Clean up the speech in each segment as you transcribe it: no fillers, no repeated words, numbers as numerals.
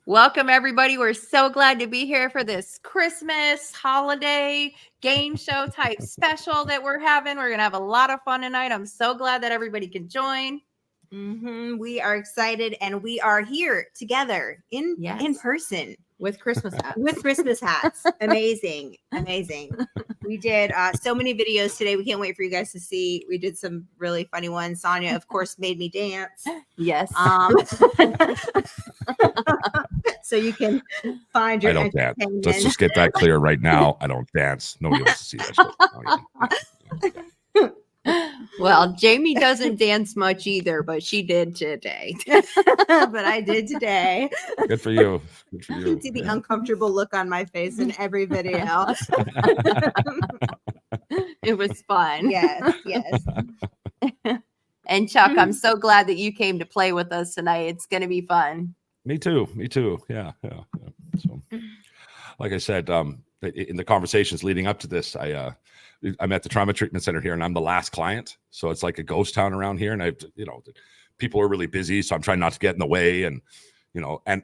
Welcome, everybody. We're so glad to be here for this Christmas holiday game show type special that we're having. We're going to have a lot of fun tonight. I'm so glad that everybody can join. We are excited, and we are here together in person with Christmas hats. With Christmas hats. Amazing. We did so many videos today. We can't wait for you guys to see. We did some really funny ones. Sonia, of course, made me dance. Yes. So you can find your I don't dance. Let's just get that clear right now. I don't dance. Nobody wants to see that shit. Well, Jamie doesn't dance much either, but she did today. But I did today. Good for you. Good for you. You can see the uncomfortable look on my face in every video. It was fun. Yes. And Chuck, I'm so glad that you came to play with us tonight. It's going to be fun. Me too. Yeah. So, like I said, in the conversations leading up to this, I'm at the trauma treatment center here, and I'm the last client. So it's like a ghost town around here, and people are really busy, so I'm trying not to get in the way, and and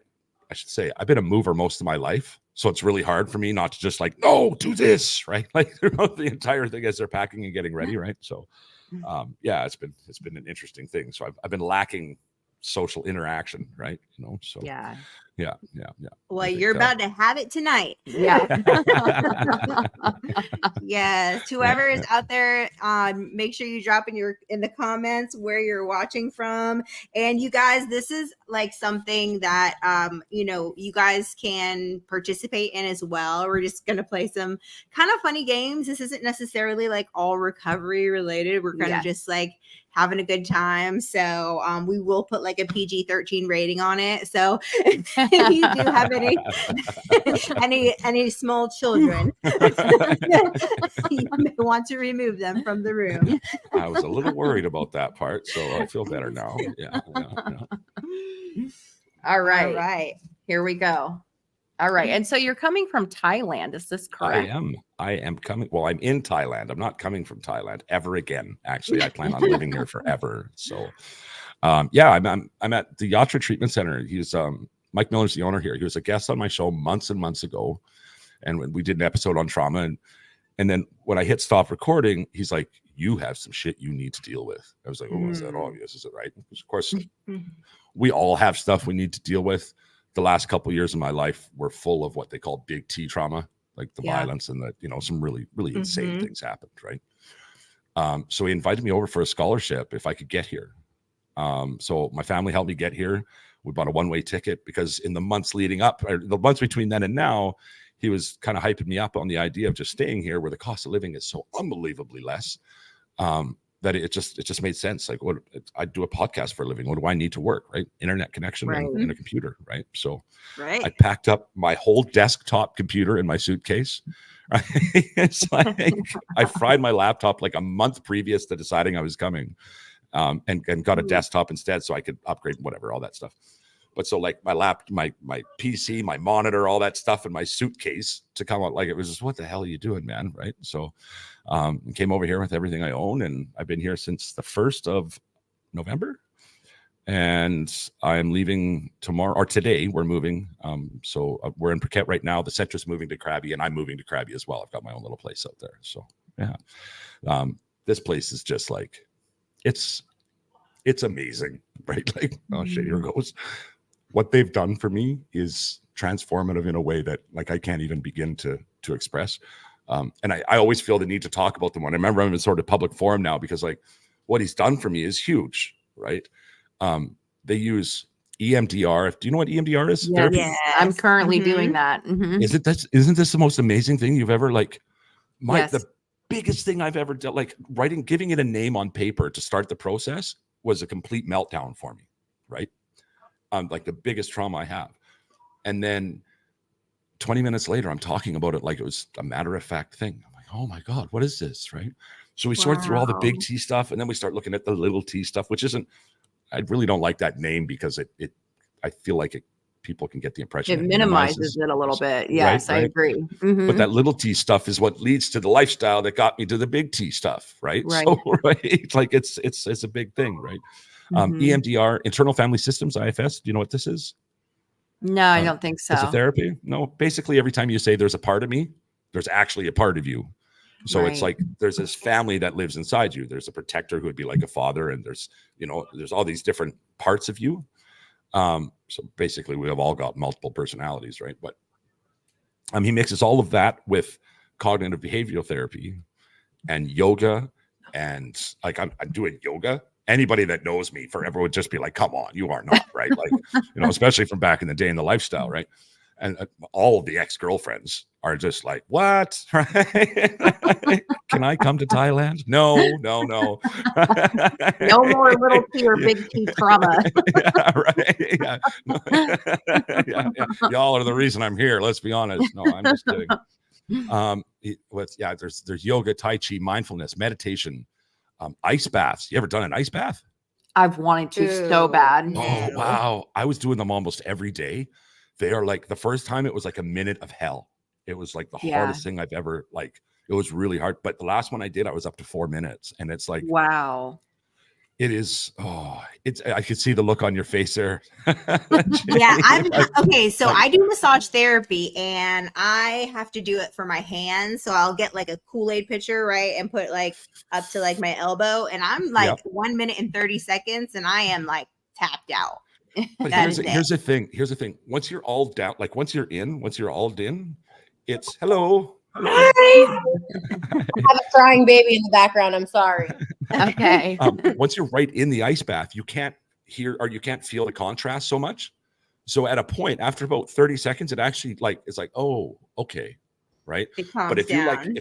I should say I've been a mover most of my life, so it's really hard for me not to just like, no, do this, right? Like the entire thing as they're packing and getting ready, right? So, it's been an interesting thing. So I've been lacking social interaction, right? So yeah. Well, you're about to have it tonight. Yeah. Yes. Whoever is out there, make sure you drop in the comments where you're watching from. And you guys, this is like something that you guys can participate in as well. We're just gonna play some kind of funny games. This isn't necessarily like all recovery related. We're kind of just like having a good time. So we will put like a PG-13 rating on it. So if you do have any small children, you may want to remove them from the room. I was a little worried about that part, so I feel better now. Yeah. All right. Here we go. All right. And so you're coming from Thailand. Is this correct? I am coming. Well, I'm in Thailand. I'm not coming from Thailand ever again. Actually, I plan on living here forever. So, I'm at the Yatra Treatment Center. He's Mike Miller's the owner here. He was a guest on my show months and months ago, and we did an episode on trauma. And then when I hit stop recording, he's like, "You have some shit you need to deal with." I was like, "Oh, is that obvious? Is it right?" Because of course, we all have stuff we need to deal with. The last couple of years of my life were full of what they call big T trauma, like the violence and some really, really insane things happened. Right. So he invited me over for a scholarship if I could get here. So my family helped me get here. We bought a one-way ticket because in the months leading up, or the months between then and now, he was kind of hyping me up on the idea of just staying here where the cost of living is so unbelievably less. That it just made sense. Like, I do a podcast for a living. What do I need to work? Right, internet connection and a computer. Right, so I packed up my whole desktop computer in my suitcase. Right? It's like I fried my laptop like a month previous to deciding I was coming, and got a desktop instead so I could upgrade whatever, all that stuff. But so like my PC, my monitor, all that stuff in my suitcase to come out, like it was just, what the hell are you doing, man? Right. So came over here with everything I own, and I've been here since the 1st of November. And I'm leaving tomorrow, or today we're moving. So we're in Phuket right now. The Centra's moving to Krabi, and I'm moving to Krabi as well. I've got my own little place out there. So yeah. This place is just like, it's amazing, right? Like, oh shit, here goes. What they've done for me is transformative in a way that like I can't even begin to express. And I always feel the need to talk about them. When I remember I'm in sort of public forum now, because like what he's done for me is huge, right? They use EMDR. Do you know what EMDR is? Yes. I'm currently doing that. Mm-hmm. Isn't this the most amazing thing you've ever like? The biggest thing I've ever done, like giving it a name on paper to start the process was a complete meltdown for me, right? Like the biggest trauma I have. And then 20 minutes later, I'm talking about it like it was a matter-of-fact thing. I'm like, oh my God, what is this, right? So we sort through all the big T stuff, and then we start looking at the little T stuff, which isn't, I really don't like that name because I feel like people can get the impression it minimizes it a little bit. Yes, right? I agree. Mm-hmm. But that little T stuff is what leads to the lifestyle that got me to the big T stuff, right? So, right, like it's a big thing, right? EMDR, internal family systems, IFS. Do you know what this is? No, I don't think As a so. therapy? No. Basically, every time you say there's a part of me, there's actually a part of you. So it's Right. like there's this family that lives inside you. There's a protector who would be like a father, and there's, there's all these different parts of you. So basically, we have all got multiple personalities, right? But he mixes all of that with cognitive behavioral therapy and yoga, and like I'm doing yoga. Anybody that knows me forever would just be like, come on, you are not, right? Like, especially from back in the day in the lifestyle, right? And all of the ex-girlfriends are just like, what? Right? Can I come to Thailand? No. No more little T or big T trauma. Yeah, right. Yeah. Y'all are the reason I'm here. Let's be honest. No, I'm just kidding. There's yoga, tai chi, mindfulness, meditation, ice baths. You ever done an ice bath? I've wanted to so bad. Oh, wow. I was doing them almost every day. They are like, the first time it was like a minute of hell. It was like the hardest thing I've ever, like, it was really hard. But the last one I did, I was up to 4 minutes. And it's like, wow. It is. I could see the look on your face there. Yeah, okay. So I do massage therapy, and I have to do it for my hands. So I'll get like a Kool-Aid pitcher, right, and put like up to like my elbow, and I'm like 1 minute and 30 seconds, and I am like tapped out. But here's the thing. Once you're all down, like once you're all in, it's hello. I have a crying baby in the background. I'm sorry. Okay. Once you're right in the ice bath, you can't hear or you can't feel the contrast so much. So at a point, after about 30 seconds, it actually it's like, oh, okay, right. But if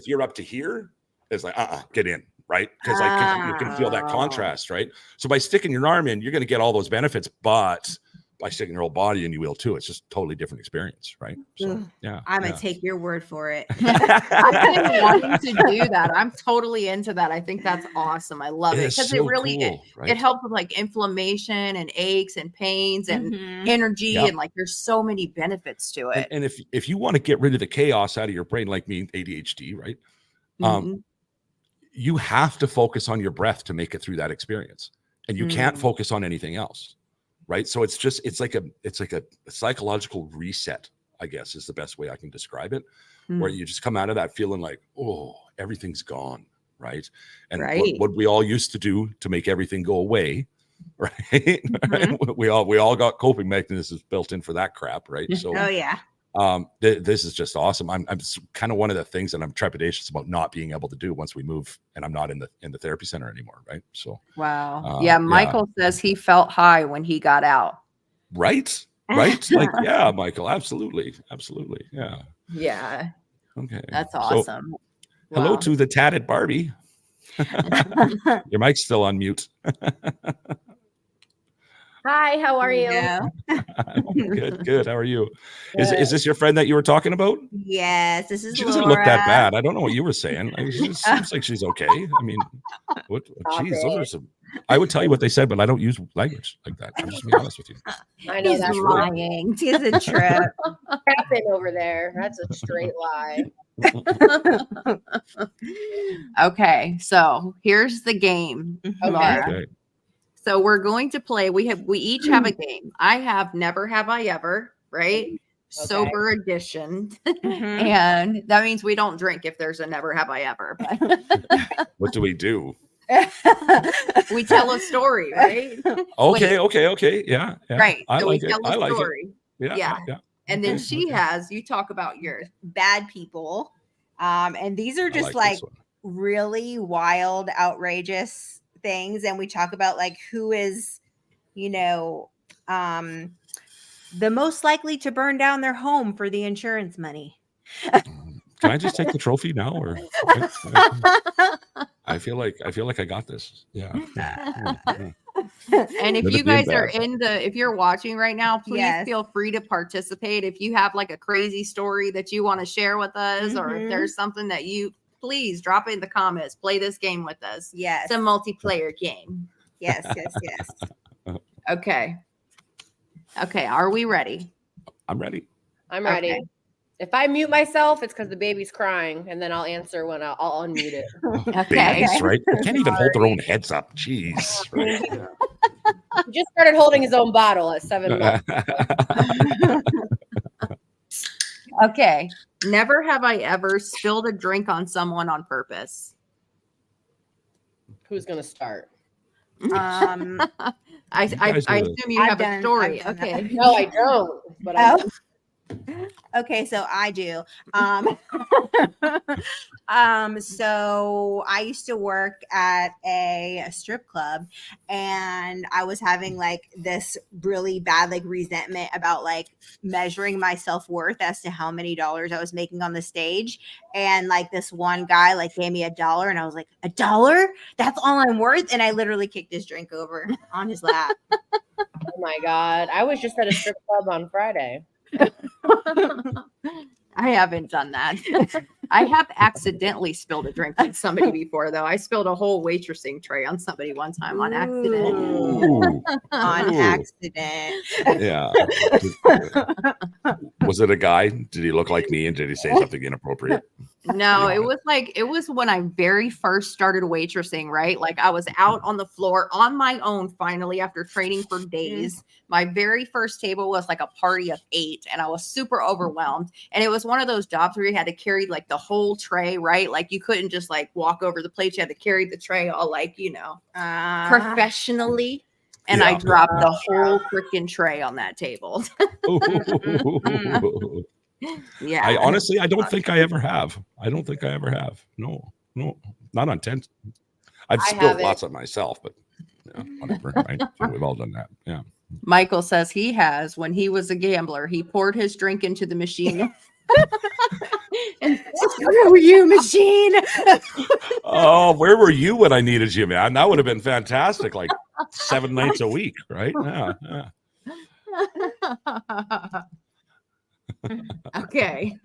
you're up to here, it's like, get in, right? Because you can feel that contrast, right? So by sticking your arm in, you're going to get all those benefits, but by sticking your whole body in, you will too. It's just a totally different experience, right? So I'm gonna take your word for it. I've been wanting to do that. I'm totally into that. I think that's awesome. I love it because it really cool, right? it helps with like inflammation and aches and pains and energy and like there's so many benefits to it. And if you want to get rid of the chaos out of your brain, like me, ADHD, right? You have to focus on your breath to make it through that experience, and you can't focus on anything else. Right. So it's like a psychological reset, I guess is the best way I can describe it, where you just come out of that feeling like, oh, everything's gone. Right. And what we all used to do to make everything go away. Right. We all got coping mechanisms built in for that crap. Right. So, this is just awesome. I'm kind of one of the things that I'm trepidatious about not being able to do once we move and I'm not in the therapy center anymore. Right. So wow. Michael says he felt high when he got out. Right. Like, yeah, Michael. Absolutely. Yeah. Yeah. Okay. That's awesome. So, hello to the tatted Barbie. Your mic's still on mute. Hi, how are you? Good. How are you? Is this your friend that you were talking about? Yes, this is She Laura. doesn't look that bad. I don't know what you were saying. She just seems like she's okay. I mean, geez, those are some. I would tell you what they said, but I don't use language like that. I'm just being honest with you. I know He's that's lying. He's a trip. Happened over there. That's a straight lie. Okay, so here's the game, Laura. Okay. So we're going to play. We each have a game. I have Never Have I Ever, right? Sober edition. And that means we don't drink if there's a Never Have I Ever. What do we do? We tell a story, right? Okay. Yeah. Right. I So like we it. tell I a like story. it. Yeah. And then she has, you talk about yours. Bad people. And these are just like really wild, outrageous things. And we talk about like who is, the most likely to burn down their home for the insurance money. Can I just take the trophy now, or I feel like I got this. Yeah. And if you guys are if you're watching right now, please feel free to participate. If you have like a crazy story that you want to share with us, or if there's something that please drop it in the comments. Play this game with us. Yes. It's a multiplayer game. Yes. Okay. Are we ready? I'm ready. I'm ready. Okay. If I mute myself, it's because the baby's crying, and then I'll answer when I'll unmute it. Okay. Babies, right? They can't even hold their own heads up. Jeez. Right? He just started holding his own bottle at 7 months. Okay. Never have I ever spilled a drink on someone on purpose. Who's gonna start? I assume you have a story. Okay. No, I don't. But Okay, so I do. So I used to work at a strip club, and I was having like this really bad like resentment about like measuring my self-worth as to how many dollars I was making on the stage. And like this one guy like gave me $1, and I was like, $1? That's all I'm worth. And I literally kicked his drink over on his lap. oh my God, I was just at a strip club on Friday. I haven't done that. I have accidentally spilled a drink on somebody before, though. I spilled a whole waitressing tray on somebody one time on accident. Ooh. On Ooh. accident. Yeah. Was it a guy? Did he look like me? And did he say something inappropriate? No, it was when I very first started waitressing, right? Like I was out on the floor on my own finally after training for days. My very first table was like a party of 8, and I was super overwhelmed. And it was one of those jobs where you had to carry like the whole tray, right? Like you couldn't just like walk over the plate. You had to carry the tray all like, professionally. And I dropped the whole freaking tray on that table. Yeah. I honestly, I don't think I ever have. No, not on intent. I've spilled lots of myself, but yeah, whatever. Right? So we've all done that. Yeah. Michael says he has. When he was a gambler, he poured his drink into the machine. And screw you, machine. Oh, where were you when I needed you, man? That would have been fantastic. Like 7 nights a week, right? Yeah. Okay.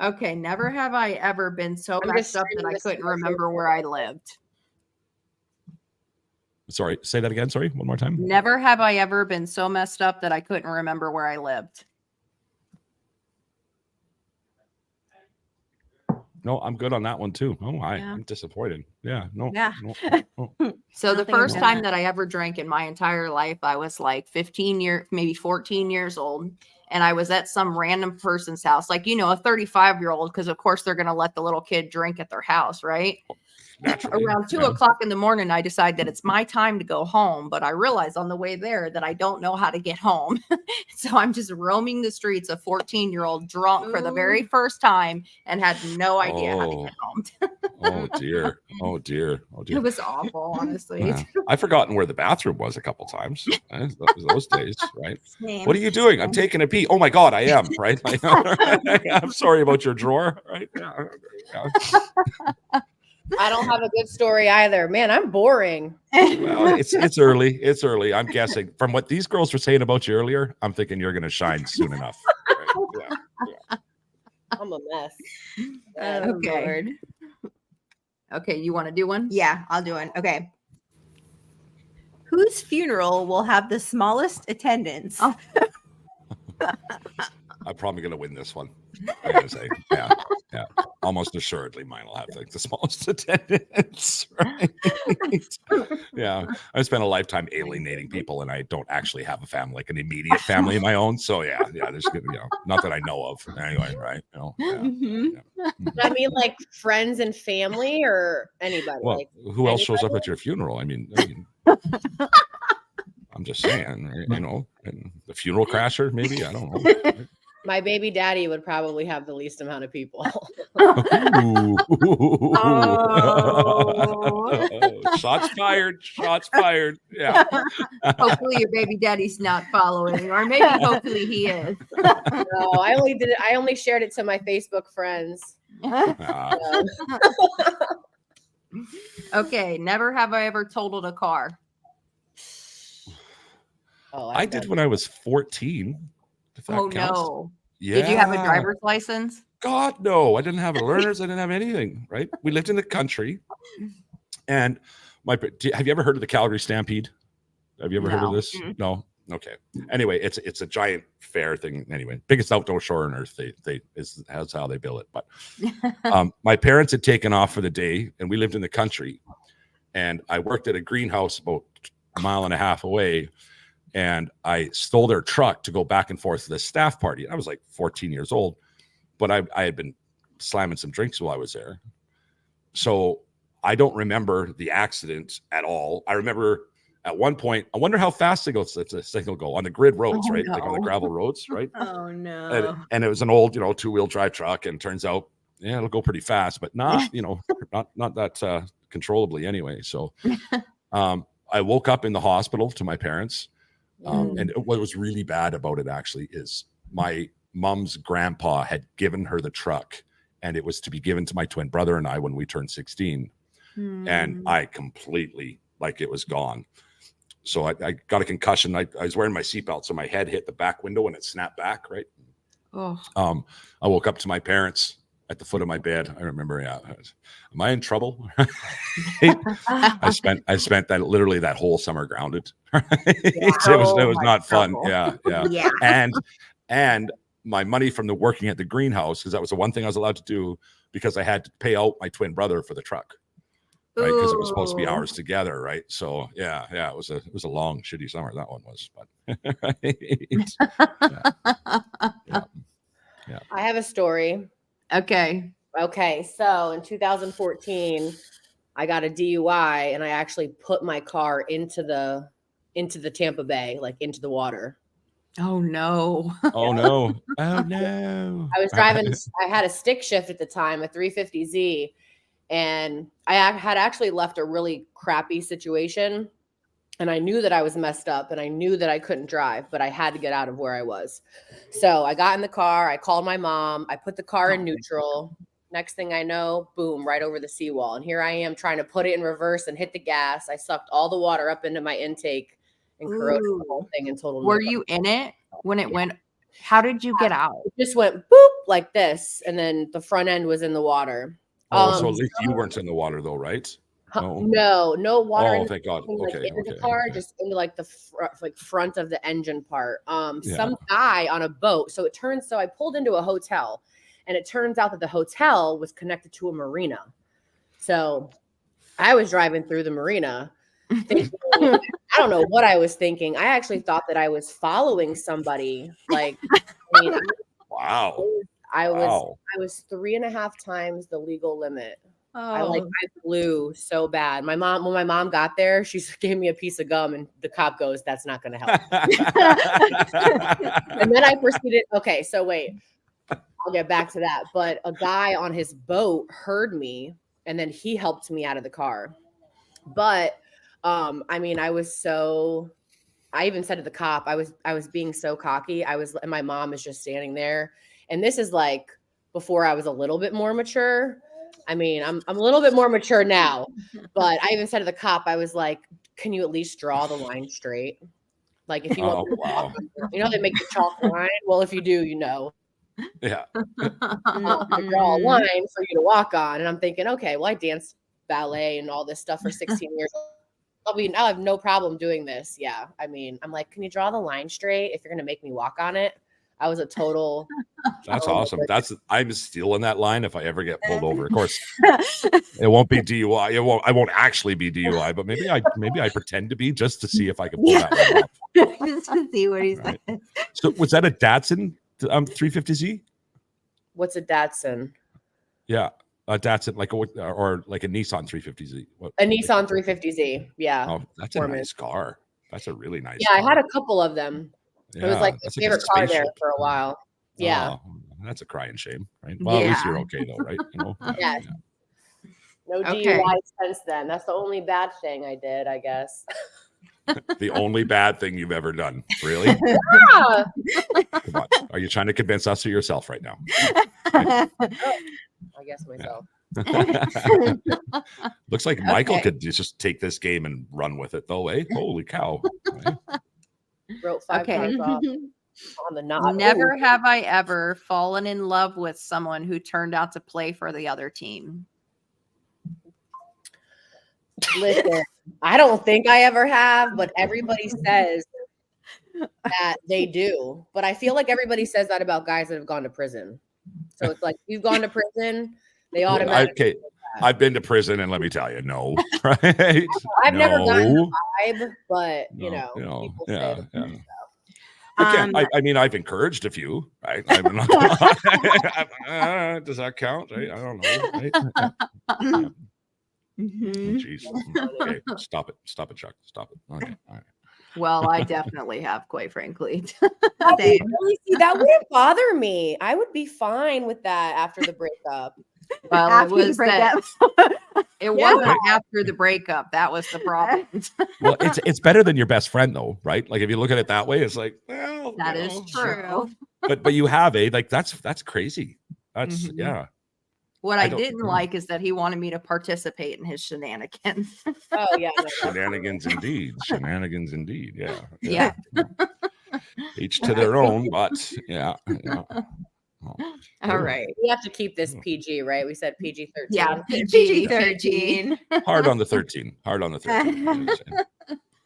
Okay. Never have I ever been so messed up that I couldn't remember where I lived. Sorry, say that again. Sorry, one more time. Never have I ever been so messed up that I couldn't remember where I lived. No, I'm good on that one too. Oh, I'm disappointed. Yeah, no. So the first time that I ever drank in my entire life, I was like maybe 14 years old. And I was at some random person's house, like, a 35-year-old, because of course they're going to let the little kid drink at their house, right? Naturally, around 2 o'clock in the morning, I decide that it's my time to go home. But I realize on the way there that I don't know how to get home. So I'm just roaming the streets, a 14-year-old drunk for the very first time, and had no idea how to get home. Oh dear. It was awful, honestly. Yeah. I've forgotten where the bathroom was a couple times. Those days, right? What are you doing? I'm taking a pee. Oh my God, I am, right? I'm sorry about your drawer, right? Yeah. I don't have a good story either. Man, I'm boring. Well, it's early. It's early. I'm guessing from what these girls were saying about you earlier, I'm thinking you're going to shine soon enough. Right? Yeah. I'm a mess. Okay. Lord. Okay, you want to do one? Yeah, I'll do one. Okay. Whose funeral will have the smallest attendance? Oh. I'm probably going to win this one. I gotta say, yeah. Almost assuredly, mine will have like the smallest attendance, right? Yeah, I spent a lifetime alienating people, and I don't actually have a family, like an immediate family of my own. So yeah, there's not that I know of anyway, right? I mean, like friends and family, or anybody. Well, like who else shows up at your funeral? I mean. I'm just saying, right? And the funeral crasher, maybe, I don't know. My baby daddy would probably have the least amount of people. Shots fired. Yeah. Hopefully your baby daddy's not following, or maybe hopefully he is. No, I only shared it to my Facebook friends. Okay, never have I ever totaled a car. Oh, I did when I was 14. Oh, no. Yeah. Did you have a driver's license? God, no. I didn't have a learner's. I didn't have anything, right? We lived in the country. And have you ever heard of the Calgary Stampede? Have you ever heard of this? Mm-hmm. No? Okay. Anyway, it's a giant fair thing. Anyway, biggest outdoor show on earth. That's how they bill it. But my parents had taken off for the day, and we lived in the country. And I worked at a greenhouse about a mile and a half away. and I stole their truck to go back and forth to the staff party. I was like 14 years old, but I had been slamming some drinks while I was there. So I don't remember the accident at all. I remember at one point, I wonder how fast the signal go on the grid roads, right? No. Like on the gravel roads, right? Oh no. And it was an old, 2-wheel drive truck, and turns out, yeah, it'll go pretty fast, but not, not that controllably anyway. So I woke up in the hospital to my parents. And what was really bad about it actually is my mom's grandpa had given her the truck, and it was to be given to my twin brother and I when we turned 16. And I completely, like, it was gone. So I got a concussion. I was wearing my seatbelt, so my head hit the back window and it snapped back, right? Oh. I woke up to my parents at the foot of my bed. I remember, am I in trouble? I spent that literally that whole summer grounded. It was not fun. Yeah. And my money from the working at the greenhouse, because that was the one thing I was allowed to do, because I had to pay out my twin brother for the truck, right? Because it was supposed to be ours together, right? So yeah, it was a long, shitty summer, that one was. But yeah. I have a story. Okay. So in 2014, I got a DUI, and I actually put my car into the Tampa Bay, like into the water. Oh no. Oh no. Oh no. I was driving, I had a stick shift at the time, a 350Z, and I had actually left a really crappy situation, and I knew that I was messed up, and I knew that I couldn't drive, but I had to get out of where I was. So I got in the car, I called my mom, I put the car in neutral. Next thing I know, boom, right over the seawall. And here I am trying to put it in reverse and hit the gas. I sucked all the water up into my intake and corroded the whole thing and totaled. Were you in it when it went? How did you get out? It just went boop like this, and then the front end was in the water. So at least you weren't in the water though, right? No water. Oh, thank God. Okay. Into the car, just into like the front of the engine part. Some guy on a boat. So I pulled into a hotel, and it turns out that the hotel was connected to a marina. So I was driving through the marina, thinking, I don't know what I was thinking. I actually thought that I was following somebody. Like, wow. I was 3.5 times the legal limit. Oh. I flew so bad. When my mom got there, she gave me a piece of gum, and the cop goes, "That's not going to help." And then I proceeded. Okay, so wait, I'll get back to that. But a guy on his boat heard me, and then he helped me out of the car. But I even said to the cop, I was being so cocky. And my mom is just standing there. And this is like before I was a little bit more mature. I mean, I'm a little bit more mature now, but I even said to the cop, I was like, "Can you at least draw the line straight? Like, if you want, they make the chalk line. Well, if you do, yeah, I draw a line for you to walk on." And I'm thinking, okay, well, I danced ballet and all this stuff for 16 years. I'll have no problem doing this. Yeah, I mean, I'm like, "Can you draw the line straight if you're gonna make me walk on it?" I was a total. That's awesome. I'm still in that line if I ever get pulled over. Of course, it won't be DUI. I won't actually be DUI, but maybe I pretend to be just to see if I can pull that one off. Just to see what he's like. So was that a Datsun 350Z? What's a Datsun? Yeah, a Datsun, or like a Nissan 350Z. A Nissan 350Z. Yeah. Oh, that's a nice car. That's a really nice. Yeah, car. I had a couple of them. It was like my favorite car there for a while. Yeah. Oh, that's a crying shame, right? Well, at least you're okay though, right? Yes. No DUI since then. That's the only bad thing I did, I guess. The only bad thing you've ever done. Really? Yeah. Come on. Are you trying to convince us or yourself right now? I guess myself. Looks like Michael could just take this game and run with it though, eh? Holy cow. Right? Wrote 5 times off on the knot. Never have I ever fallen in love with someone who turned out to play for the other team. Listen, I don't think I ever have, but everybody says that they do. But I feel like everybody says that about guys that have gone to prison. So it's like, you've gone to prison, they automatically. Okay. I've been to prison, and let me tell you, no, right? I've never gotten the vibe, but you know, people yeah. say Again, I mean, I've encouraged a few, right? I'm not, does that count? Right? I don't know. Right? Yeah. Jeez. Okay, stop it, Chuck. Stop it. Okay, all right. Well, I definitely have, quite frankly. Really, see, that wouldn't bother me. I would be fine with that after the breakup. Well, After it was the breakup. it wasn't after the breakup. That was the problem. Well, it's better than your best friend, though, right? Like if you look at it that way, it's like, well, That is true. But you have like that's crazy. That's yeah. What I didn't like is that he wanted me to participate in his shenanigans. Oh yeah, Shenanigans indeed. Shenanigans indeed. Yeah. Yeah. Each to their own, but yeah. All right. We have to keep this PG, right? We said PG-13. Yeah, PG-13. Hard on the 13. Hard on the 13.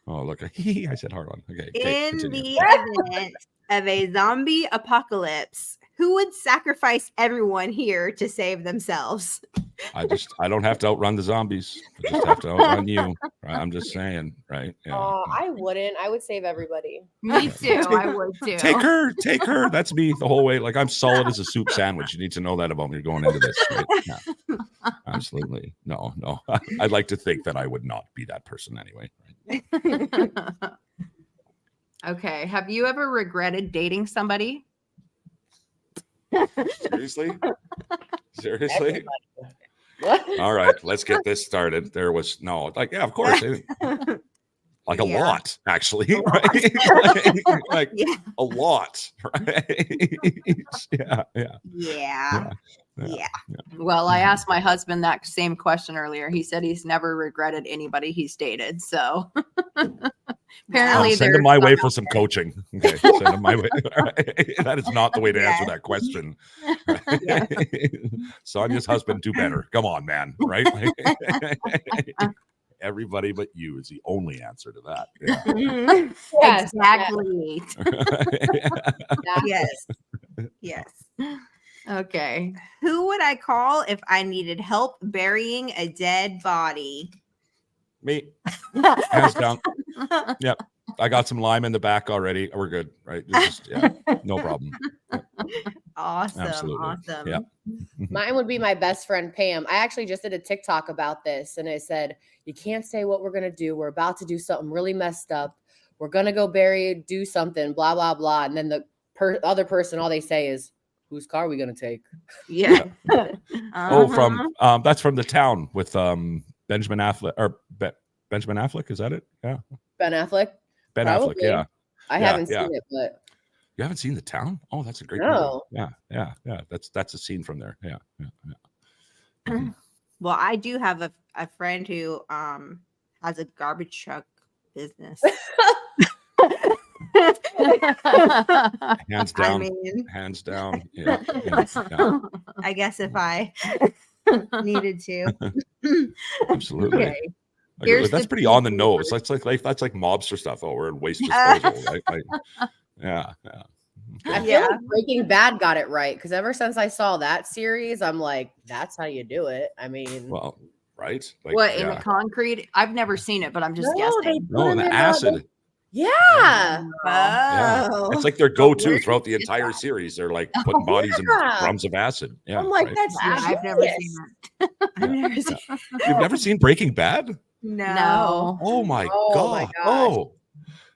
Oh, look. I said hard on. Okay. In the event of a zombie apocalypse, who would sacrifice everyone here to save themselves? I don't have to outrun the zombies. I just have to outrun you. Right? I'm just saying, right? Yeah. I wouldn't. I would save everybody. Me too. I would too. Take her. That's me the whole way. Like I'm solid as a soup sandwich. You need to know that about me going into this. Right? Yeah. Absolutely. No. I'd like to think that I would not be that person anyway. Right? Okay. Have you ever regretted dating somebody? Seriously? What? All right, let's get this started. There was of course. Like a lot, actually, right? like a lot, right? Yeah. Well, I asked my husband that same question earlier. He said he's never regretted anybody he's dated. So apparently, send him my way for some coaching. Okay, send him my way. Right. That is not the way to answer that question. Right? Sonia's husband, do better. Come on, man. Right? Everybody but you is the only answer to that. Yeah. Yes, exactly. Yes. Okay. Who would I call if I needed help burying a dead body? Me. Hands down. Yep. I got some lime in the back already. We're good, right? No problem. Yep. Awesome. Absolutely. Awesome. Yep. Mine would be my best friend, Pam. I actually just did a TikTok about this, and it said, you can't say what we're going to do. We're about to do something really messed up. We're going to go do something, blah, blah, blah. And then the other person, all they say is, whose car are we going to take? Yeah. From that's from The Town with Benjamin Affleck or Benjamin Affleck. Is that it? Yeah. Ben Affleck. Ben Affleck. Yeah. I haven't seen it, but you haven't seen The Town? Oh, that's a great movie. Yeah. That's a scene from there. Yeah. Well, I do have a friend who has a garbage truck business. Hands down. Hands down. Yeah. I guess if I needed to. Absolutely. Okay. That's pretty on the nose. That's like that's mobster stuff. Oh, we're in waste disposal. Right? Yeah. I feel like Breaking Bad got it right, because ever since I saw that series, I'm like, that's how you do it. I mean, well, right? Like, what in the concrete? I've never seen it, but I'm just guessing. No, in the acid. Yeah. It's like their go-to throughout the entire series. They're like putting bodies in drums of acid. Yeah. I'm like, that's I've never seen it. I've never seen it. You've never seen Breaking Bad? No. Oh my God. My oh.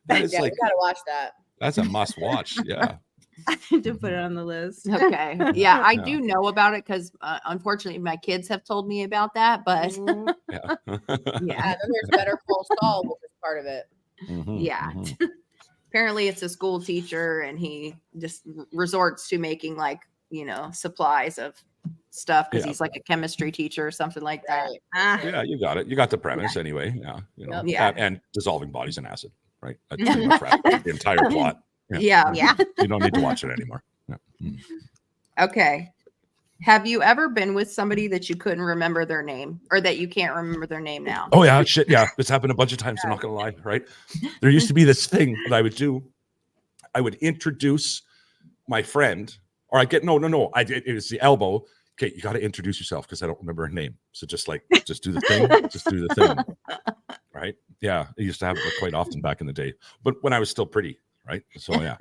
That is we gotta watch that. That's a must watch. Yeah. I need to put it on the list. Okay. Yeah, I do know about it because unfortunately my kids have told me about that. But yeah. Then there's Better Call Saul, which is part of it. Yeah. Apparently it's a school teacher and he just resorts to making supplies of stuff because he's like a chemistry teacher or something like that. Yeah, you got it. You got the premise anyway. Yeah. And dissolving bodies in acid, right? That's pretty much the entire plot. Yeah. You don't need to watch it anymore. Yeah. Okay. Have you ever been with somebody that you couldn't remember their name or that you can't remember their name now? Oh yeah, shit. Yeah. This happened a bunch of times. I'm not going to lie. Right. There used to be this thing that I would do. I would introduce my friend or it was the elbow. okay, you got to introduce yourself because I don't remember her name. So just do the thing, just do the thing. Right. Yeah. I used to have it quite often back in the day, but when I was still pretty. Right. So yeah.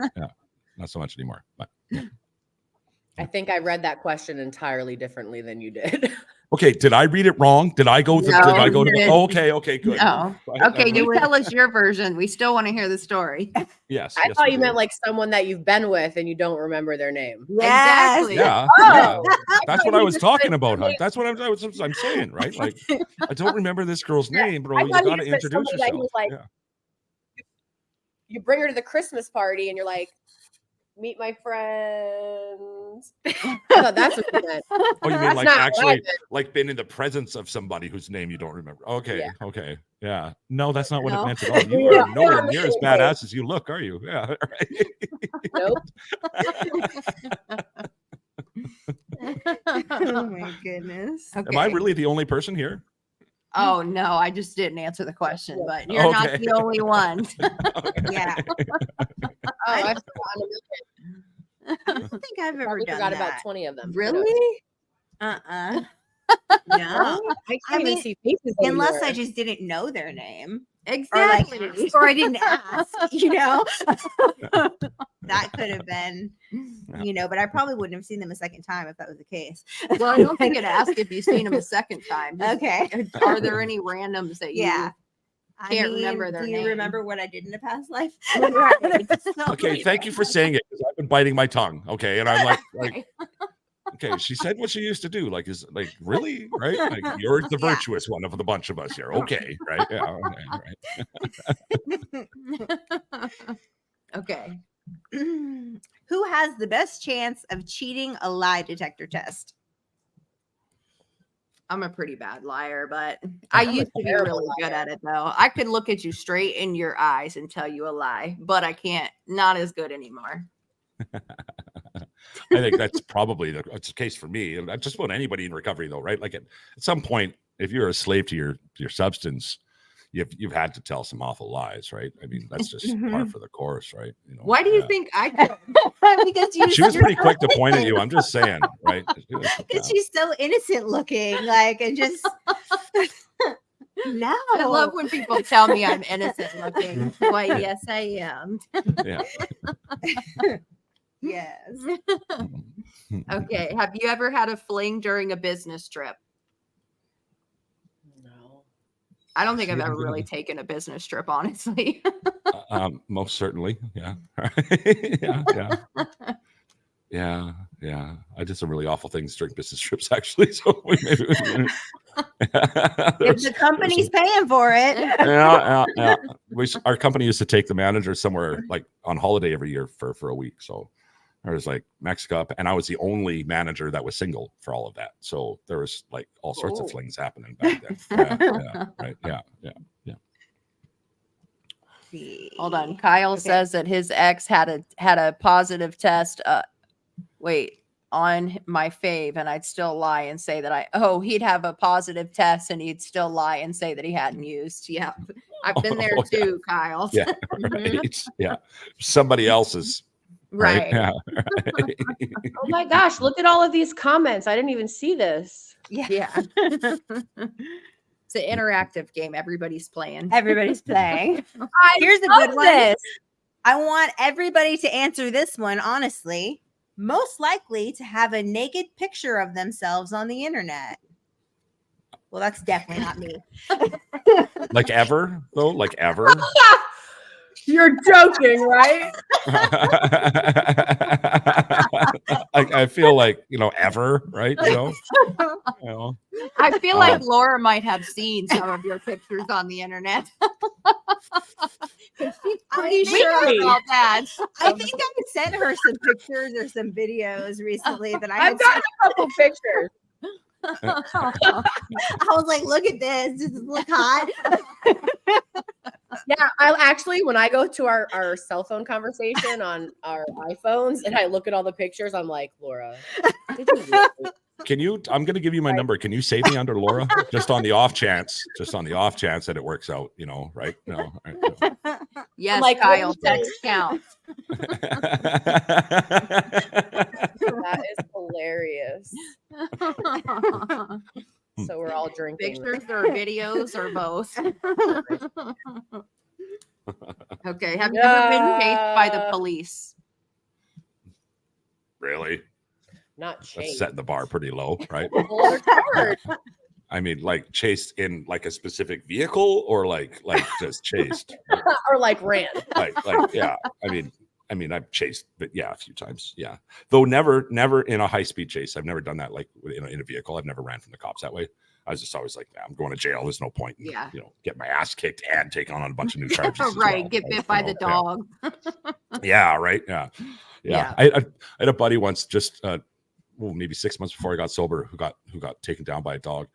Not so much anymore. But yeah. I think I read that question entirely differently than you did. Okay, did I read it wrong? Did I go? Okay, good. No. Okay, you tell us your version. We still want to hear the story. Yes. I thought you meant like someone that you've been with and you don't remember their name. Yes. Exactly. Yeah, Oh. that's what I was talking about. Huh? That's what I'm saying, right? Like, I don't remember this girl's name, bro. You got to introduce yourself. Like, you bring her to the Christmas party and you're like, meet my friends. That's what you meant. Oh, you mean That's like not actually private. like been in the presence of somebody whose name you don't remember? Okay, Yeah. Okay, yeah. No, that's not what it No. meant at all. You are nowhere near as badass as you look, are you? Yeah. Right. Nope. Oh my goodness. Am I really the only person here? Oh no, I just didn't answer the question, but you're not Okay. the only one. Yeah. Oh, I've forgotten a million. I don't think I've ever Probably done forgot that. about 20 of them. Really? No. I can't I mean, even see faces Unless anymore. I just didn't know their name. Exactly. Or I didn't ask, that could have been, but I probably wouldn't have seen them a second time if that was the case. Well, I don't think it asked if you've seen them a second time. Just, Okay. Are there any randoms that you can't remember their Do you name? remember what I did in a past life? Okay, thank you for saying it because I've been biting my tongue. Okay, and I'm like, okay, she said what she used to do. Like, is like really right? Like, you're the virtuous one of the bunch of us here. Okay, right? Yeah, okay, right. Okay. Who has the best chance of cheating a lie detector test? I'm a pretty bad liar, but I I'm a used to be terrible really good liar. at it though. I could look at you straight in your eyes and tell you a lie, but I can't. Not as good anymore. I think that's probably it's the case for me. And just about anybody in recovery, though, right? Like at some point, if you're a slave to your substance, you've had to tell some awful lies, right? I mean, that's just par for the course, right? Why do you think I could? Because you She was pretty quick to point at you. I'm just saying, right? Because she's so innocent looking, and just no. I love when people tell me I'm innocent looking. Why, yes, I am. Yeah. Yes. Okay. Have you ever had a fling during a business trip? No. I don't think I've ever really taken a business trip, honestly. Most certainly. Yeah. Yeah. I did some really awful things during business trips, actually. So maybe. If the company's paying for it. Yeah. Our company used to take the manager somewhere like on holiday every year for a week. So there was like Mexico, and I was the only manager that was single for all of that. So there was like all sorts of flings happening back then. Right. Yeah. Hold on. Kyle says that his ex had a positive test. On my fave, and I'd still lie and say that he'd have a positive test and he'd still lie and say that he hadn't used. Yeah. I've been there too, Kyle. Yeah. Right. Yeah. Somebody else's. Right. Yeah. Oh my gosh, look at all of these comments. I didn't even see this. Yeah. It's an interactive game. Everybody's playing. Everybody's playing. Here's a love good one. this. I want everybody to answer this one honestly. Most likely to have a naked picture of themselves on the internet. Well, that's definitely not me. Like ever, though? Like ever? You're joking, right? I feel like, ever, right? I feel like Laura might have seen some of your pictures on the internet. She's pretty sure about that. I think I sent her some pictures or some videos recently that I've got a couple pictures. I was like, look at this. Does it look hot? Yeah, I'll actually, when I go to our cell phone conversation on our iPhones and I look at all the pictures, I'm like, Laura, did you really? I'm going to give you my number. Can you save me under Laura? Just on the off chance that it works out, right? No. Right, no. Yes, like, Kyle, text count. That is hilarious. hilarious. So we're all drinking. Pictures or videos or both? Okay. Have you ever been chased by the police? Really? Not That's chased. setting the bar pretty low, right? Well, it's hard. I mean, like chased in like a specific vehicle, or like just chased, Or like ran. like yeah. I mean, I've chased, but yeah, a few times, yeah. Though never in a high speed chase. I've never done that like in a vehicle. I've never ran from the cops that way. I was just always like, I'm going to jail. There's no point in, get my ass kicked and take on a bunch of new charges. Right. Well, Get bit by the dog. Yeah. Right. Yeah. I had a buddy once, just maybe 6 months before I got sober, who got taken down by a dog,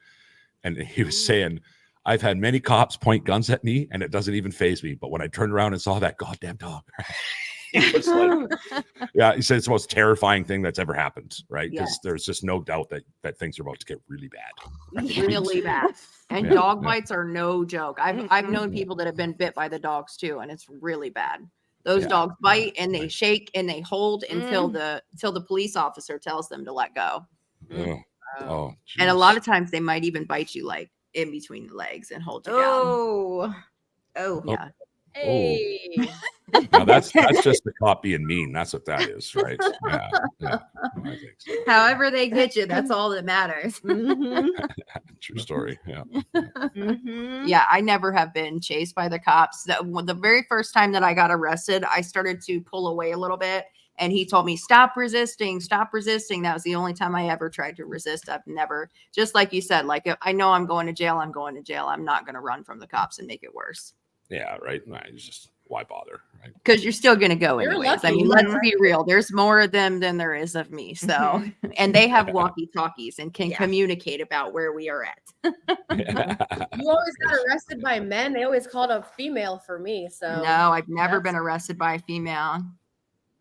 and he was saying, I've had many cops point guns at me, and it doesn't even faze me. But when I turned around and saw that goddamn dog, he was like, he said it's the most terrifying thing that's ever happened, right? Because there's just no doubt that things are about to get really bad. Really bad. And dog bites are no joke. I've known people that have been bit by the dogs too, and it's really bad. Those dogs bite and they shake and they hold until the police officer tells them to let go. Oh, and a lot of times they might even bite you like in between the legs and hold you down. Oh, yeah. Hey. Now that's just the cop being mean. That's what that is, right? Yeah. I think so. However they get you, that's all that matters. True story. Yeah. Yeah, I never have been chased by the cops. The very first time that I got arrested, I started to pull away a little bit, and he told me, stop resisting. That was the only time I ever tried to resist. I've never, just like you said, like, if I know I'm going to jail, I'm going to jail. I'm not going to run from the cops and make it worse. Yeah, right. It's just, why bother, right? Because you're still going to go anyways. Lucky. I mean, let's be real. There's more of them than there is of me. So, and they have walkie-talkies and can communicate about where we are at. You always got arrested by men. They always called a female for me. So no, I've never been arrested by a female.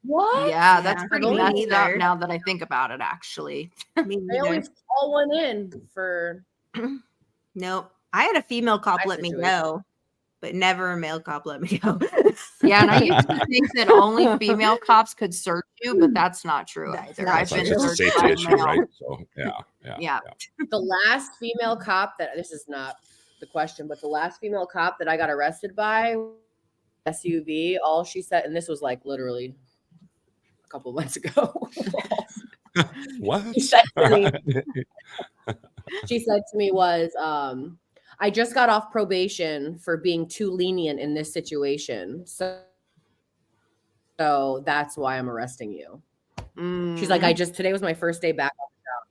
What? Yeah, that's pretty messed up now that I think about it, actually. They always call one in for. Nope. I had a female cop let me go, but never a male cop let me go. Yeah, and I used to think that only female cops could search you, but that's not true either. I've been just a searched safety by issue, male. right? So yeah. The last female cop this is not the question, but the last female cop that I got arrested by, SUV, all she said, and this was like literally a couple months ago. What? She said to me was, I just got off probation for being too lenient in this situation. So that's why I'm arresting you. She's like, today was my first day back on the job.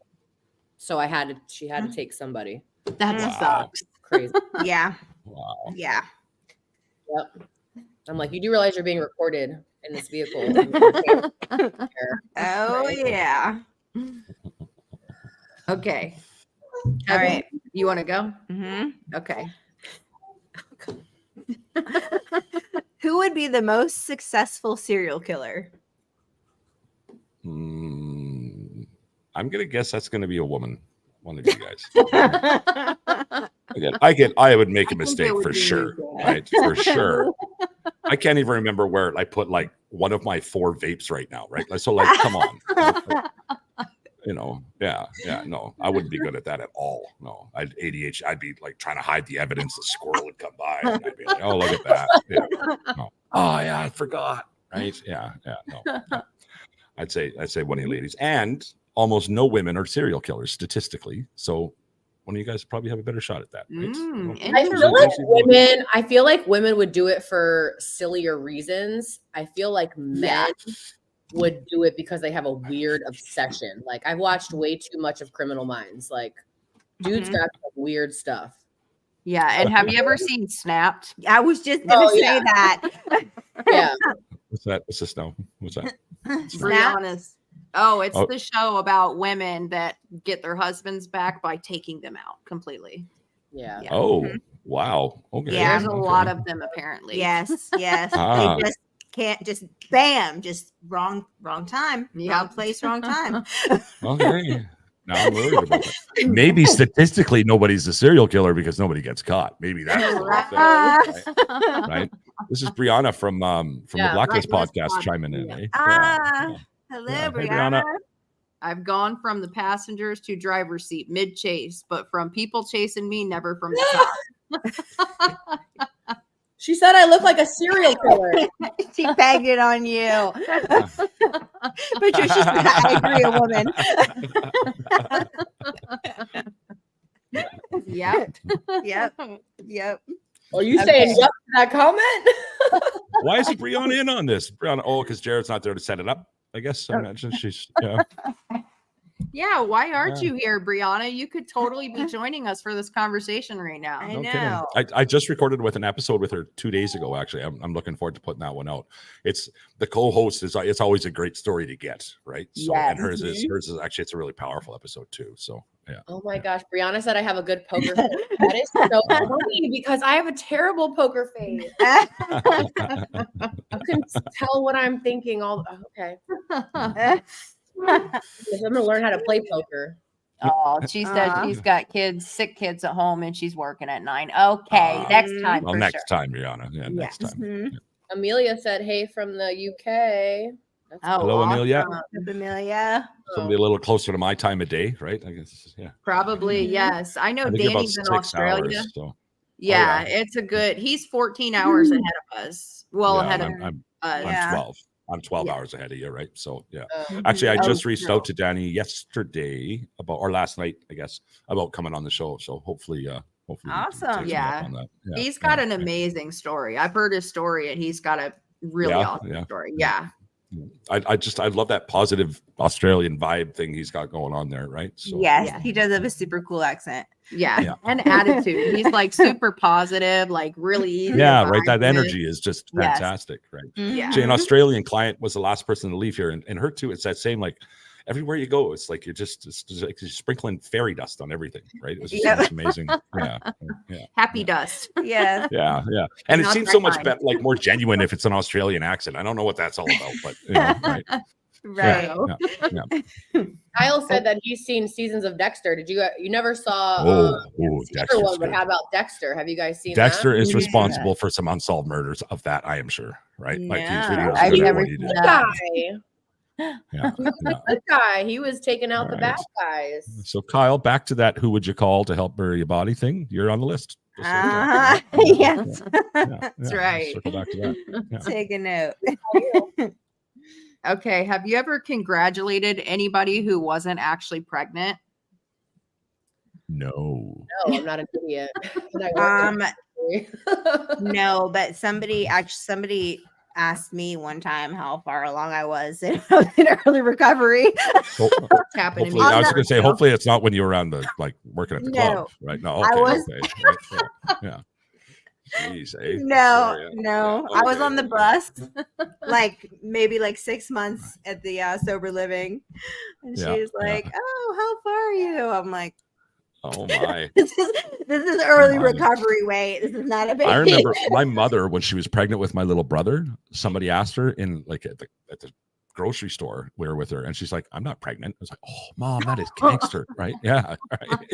So she had to take somebody. That sucks. Crazy. Yeah. Wow. Yeah. Yep. I'm like, you do realize you're being recorded in this vehicle. Oh, yeah. Okay. All right. You want to go? Mm-hmm. Okay. Who would be the most successful serial killer? I'm gonna guess that's gonna be a woman. One of you guys. Again, I would make a mistake for sure. Right? For sure. I can't even remember where I put like one of my 4 vapes right now, right? So like, come on. No, I wouldn't be good at that at all. No, I'd ADHD. I'd be like trying to hide the evidence. The squirrel would come by, and I'd be like, "Oh, look at that!" Yeah. No. Oh, yeah, I forgot. Right? Yeah. No. I'd say one of you ladies, and almost no women are serial killers statistically. So one of you guys probably have a better shot at that. Right? I feel like women would do it for sillier reasons. I feel like men would do it because they have a weird obsession. Like, I've watched way too much of Criminal Minds. Like, dudes got some weird stuff. Yeah, and have you ever seen Snapped? I was just gonna say that. Yeah. What's that? What's this now? What's that? Brianna's. Oh, it's the show about women that get their husbands back by taking them out completely. Yeah. Oh, wow. Okay. Yeah, there's a lot of them apparently. Yes. They just can't just wrong time. Yeah. Wrong place, wrong time. Okay. Now I'm worried about that. Maybe statistically nobody's a serial killer because nobody gets caught. Maybe that's the whole thing, right? This is Brianna from the Blacklist podcast chiming in. Eh? Hello, Brianna. I've gone from the passengers to driver's seat mid chase, but from people chasing me, never from the top. She said I look like a serial killer. She pegged it on you. Patricia's I agree, a woman. Yep. Are you saying yep to that comment? Why isn't Brianna in on this? Brianna, because Jared's not there to set it up. I guess I imagine she's Yeah, why aren't you here, Brianna? You could totally be joining us for this conversation right now. I No know. kidding. I just recorded with an episode with her 2 days ago. Actually, I'm looking forward to putting that one out. It's the co-host is it's always a great story to get, right? So and hers is actually it's a really powerful episode too. So yeah. Oh my gosh, Brianna said I have a good poker face. That is so funny because I have a terrible poker face. You can tell what I'm thinking. Okay. I'm gonna learn how to play poker. Oh, she said she's got sick kids at home, and she's working at 9. Okay, next time. Well, next time, Brianna. Yeah, next time. Mm-hmm. Amelia said, "Hey from the UK." That's Hello, awesome. Amelia. Amelia. Somebody a little closer to my time of day, right? I guess. Yeah. Probably, yes. I know I think about Danny's in 6 Australia. hours. So. Yeah, it's a good. He's 14 hours ahead of us. Well, Yeah, ahead of I'm us. 12. I'm 12 Yeah. hours ahead of you, right? So yeah. Oh. Actually, I just Oh, reached out to Danny yesterday or last night, I guess, about coming on the show. So hopefully he Awesome. takes me up Yeah. on that. He's got an amazing story. I've heard his story, and he's got a really awesome story. Yeah. I love that positive Australian vibe thing he's got going on there, right? So Yes, he does have a super cool accent. Yeah. And attitude. He's like super positive, like really easy. yeah, to right. That vibe with. energy is just fantastic, right? Yeah. See, an Australian client was the last person to leave here, and her too. It's that same like everywhere you go, it's like it's just like you're sprinkling fairy dust on everything, right? It was just amazing. Yeah. Happy dust. Yeah. Yeah. And it Not seems that so much kind. better, like more genuine if it's an Australian accent. I don't know what that's all about, but right. Right. Yeah. Kyle said that he's seen seasons of Dexter. Did you never saw Oh, Dexter one, but how about Dexter? Have you guys seen Dexter that? is responsible for some unsolved murders of that, I am sure, right? Like these videos I've good at never what he seen did. that. Yeah. Good guy. He was taking out the All right. bad guys. So Kyle, back to that who would you call to help bury a body thing? You're on the list. Just so you know. Yes. That's right. Circle back to that. Yeah. Take a note. Okay. Have you ever congratulated anybody who wasn't actually pregnant? No. No, I'm not an idiot. No, but somebody asked me one time how far along I was in early recovery. What's happening? Hopefully, I was going to say, hopefully it's not when you were around the working at the No. club, right? No, okay, I was- okay, right, yeah. Jeez, eh? No, Sorry, no. yeah, I was okay. on the bus maybe 6 months at the sober living. And Yeah, she was like, "Oh, how far are you?" I'm like, Oh my. this is early my. recovery weight. This is not a baby. I remember my mother when she was pregnant with my little brother. Somebody asked her in like at the grocery store. We were with her, and she's like, "I'm not pregnant." I was like, "Oh, mom, that is gangster, right? Yeah, right.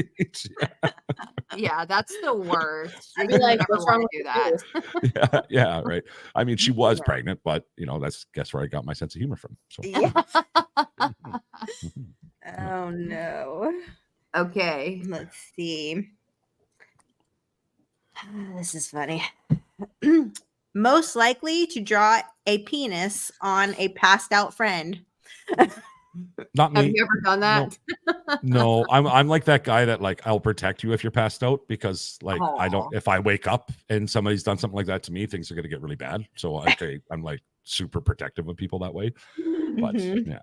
Yeah, that's the worst. I'd be You like, never what's wrong wanna with do that? yeah, right. I mean, she was pregnant, but that's guess where I got my sense of humor from. So Yeah. Oh no. Okay. Let's see. This is funny. Most likely to draw a penis on a passed out friend. not Have me. you ever done that? No, I'm like that guy that like I'll protect you if you're passed out because like I don't if I wake up and somebody's done something like that to me, things are gonna get really bad. So I'm like super protective of people that way. But yeah.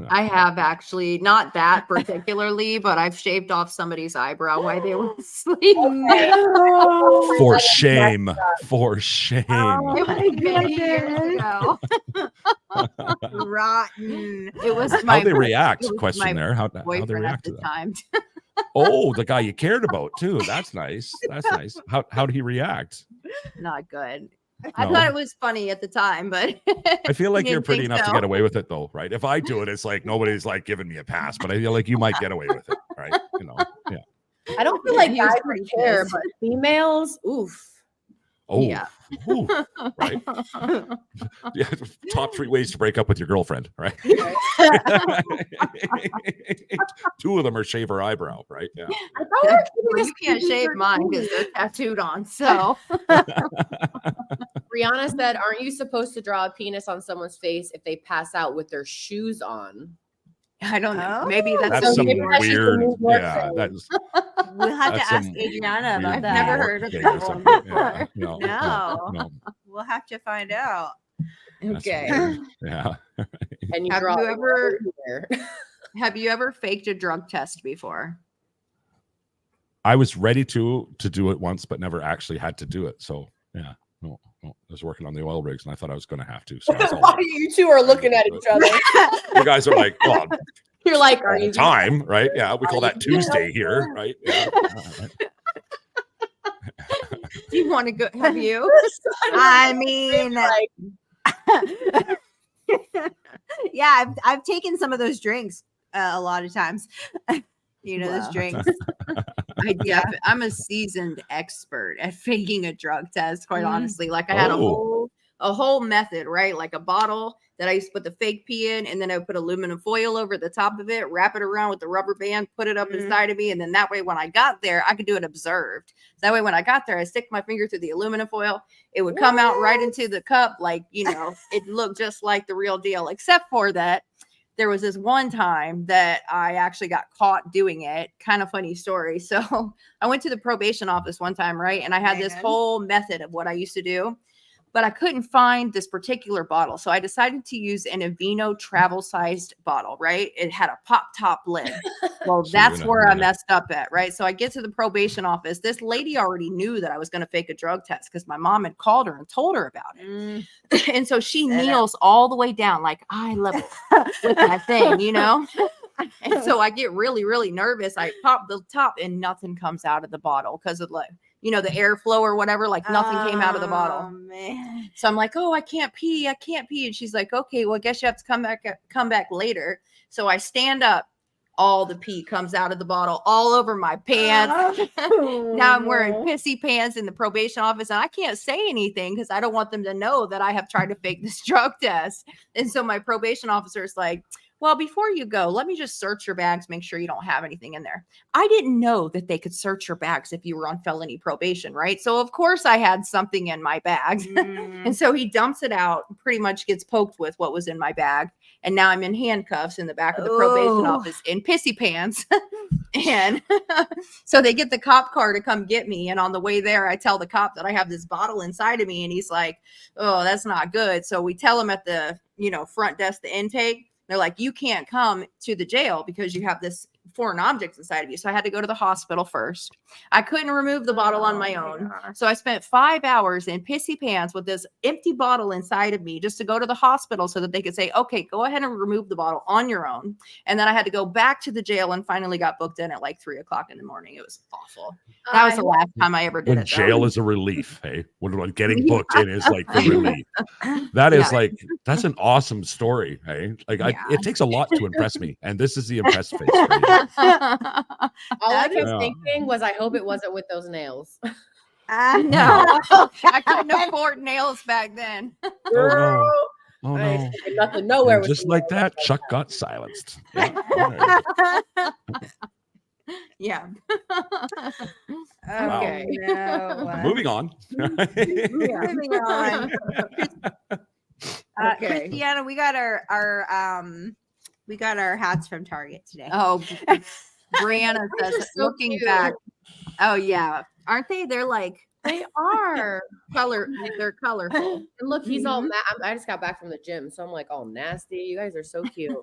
I have actually, not that particularly, but I've shaved off somebody's eyebrow while they were asleep. For shame. For shame. Oh my Many years ago. Rotten. It was How my they react? it was Question my there. How they boyfriend at react the to that? time. Oh, the guy you cared about too. That's nice. That's nice. How did he react? Not good. I No. thought it was funny at the time, but I feel like Didn't you're pretty think enough to so. get away with it though, right? If I do it, it's like nobody's like giving me a pass, but I feel like you might get away with it, right? Yeah. I don't feel like He was guys pretty would care, pissed. but females, oof. Oh, Yeah. ooh, right. Yeah, top 3 ways to break up with your girlfriend, right? 2 of them are shave her eyebrow, right? Yeah. Well, you can't shave mine because they're tattooed on. So Rihanna said, "Aren't you supposed to draw a penis on someone's face if they pass out with their shoes on?" I don't know. Oh. Maybe that's That's some maybe that's just a weird. New York Yeah, thing. that's We'll have to That's ask some Adriana about weird that. Never New York heard of thing that or one something. before. Yeah, No. We'll have to find out. that's Okay. weird. Yeah. And you Have draw you it ever- over here. Have you ever faked a drug test before? I was ready to do it once, but never actually had to do it. So yeah, no. I was working on the oil rigs, and I thought I was going to have to. So I was all, You two are looking at each other. you guys are like, well, You're like, "Are all you the time, right? Yeah, we call Are that you gonna- Tuesday here, right? Yeah. Do you want to go? Have you? I mean, Like, yeah, I've taken some of those drinks a lot of times. Those Wow. drinks. I'm a seasoned expert at faking a drug test, quite honestly. Like I had Oh. a whole method, right? Like a bottle that I used to put the fake pee in, and then I would put aluminum foil over the top of it, wrap it around with the rubber band, put it up inside of me, and then that way when I got there, I could do it observed. So that way when I got there, I stick my finger through the aluminum foil, it would come out right into the cup, like it looked just like the real deal, except for that there was this one time that I actually got caught doing it. Kind of funny story. So I went to the probation office one time, right? And I had this whole method of what I used to do, but I couldn't find this particular bottle. So I decided to use an Aveeno travel sized bottle, right? It had a pop top lid. Well, that's where I messed up at, right? So I get to the probation office. This lady already knew that I was going to fake a drug test because my mom had called her and told her about it. And so she kneels all the way down, like eye level with that thing, And so I get really, really nervous. I pop the top and nothing comes out of the bottle because of the airflow or whatever, like nothing came out of the bottle. Oh man. So I'm like, oh, I can't pee. And she's like, okay, well, I guess you have to come back later. So I stand up. All the pee comes out of the bottle all over my pants. Now I'm wearing pissy pants in the probation office, and I can't say anything because I don't want them to know that I have tried to fake this drug test. And so my probation officer is like, well, before you go, let me just search your bags, make sure you don't have anything in there. I didn't know that they could search your bags if you were on felony probation, right? So of course I had something in my bag. And so he dumps it out, pretty much gets poked with what was in my bag. And now I'm in handcuffs in the back of the probation office in pissy pants. And so they get the cop car to come get me. And on the way there, I tell the cop that I have this bottle inside of me. And he's like, oh, that's not good. So we tell him at the, front desk, the intake, they're like, you can't come to the jail because you have this foreign object inside of you. So I had to go to the hospital first. I couldn't remove the bottle on my own. So I spent 5 hours in pissy pants with this empty bottle inside of me just to go to the hospital so that they could say, okay, go ahead and remove the bottle on your own. And then I had to go back to the jail and finally got booked in at like 3:00 in the morning. It was awful. That was the last time I ever did When it. jail is a relief, hey? When getting booked in is like the relief. That is that's an awesome story, hey? Like it takes a lot to impress me, and this is the impressed face. For you. All I kept thinking was, I hope it wasn't with those nails. No, I couldn't afford nails back then. Oh no. Nothing, nowhere. And just like that, Chuck got silenced. Yeah. Okay. No. Moving on. Moving on. Okay. Christiana, we got our hats from Target today. Oh, Brianna says, so looking cute. back. Oh yeah, aren't they? They're like They are. They're colorful. And look, he's all mad. I just got back from the gym, so I'm like all nasty. You guys are so cute.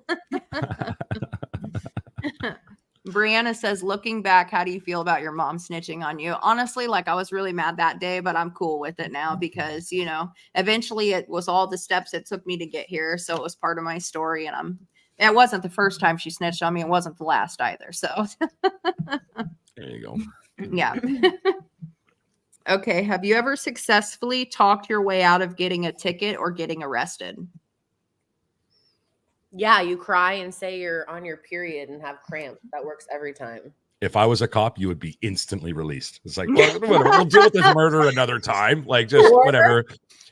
Brianna says, looking back, how do you feel about your mom snitching on you? Honestly, like I was really mad that day, but I'm cool with it now because, eventually it was all the steps it took me to get here. So it was part of my story, and it wasn't the first time she snitched on me. It wasn't the last either. So There you go. yeah. Okay. Have you ever successfully talked your way out of getting a ticket or getting arrested? Yeah, you cry and say you're on your period and have cramps. That works every time. if I was a cop, you would be instantly released. It's like, well, whatever, we'll deal with this murder another time. Like, just whatever.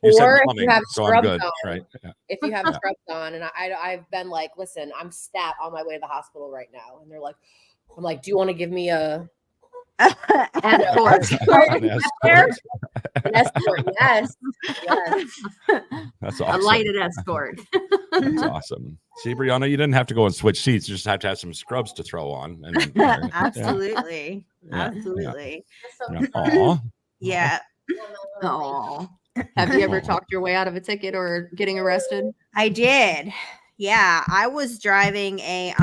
You said plumbing, so I'm good, right? Yeah. If you have scrubs on, and I've been like, listen, I'm stat on my way to the hospital right now, and they're like, I'm like, do you want to give me a escort? An escort, yes. That's awesome. A lighted escort. That's awesome. See, Brianna, you didn't have to go and switch seats. You just have to have some scrubs to throw on. And, Absolutely. Yeah. Absolutely. Yeah. Aw. Yeah. Oh, have you ever talked your way out of a ticket or getting arrested? I did. Yeah. I was driving a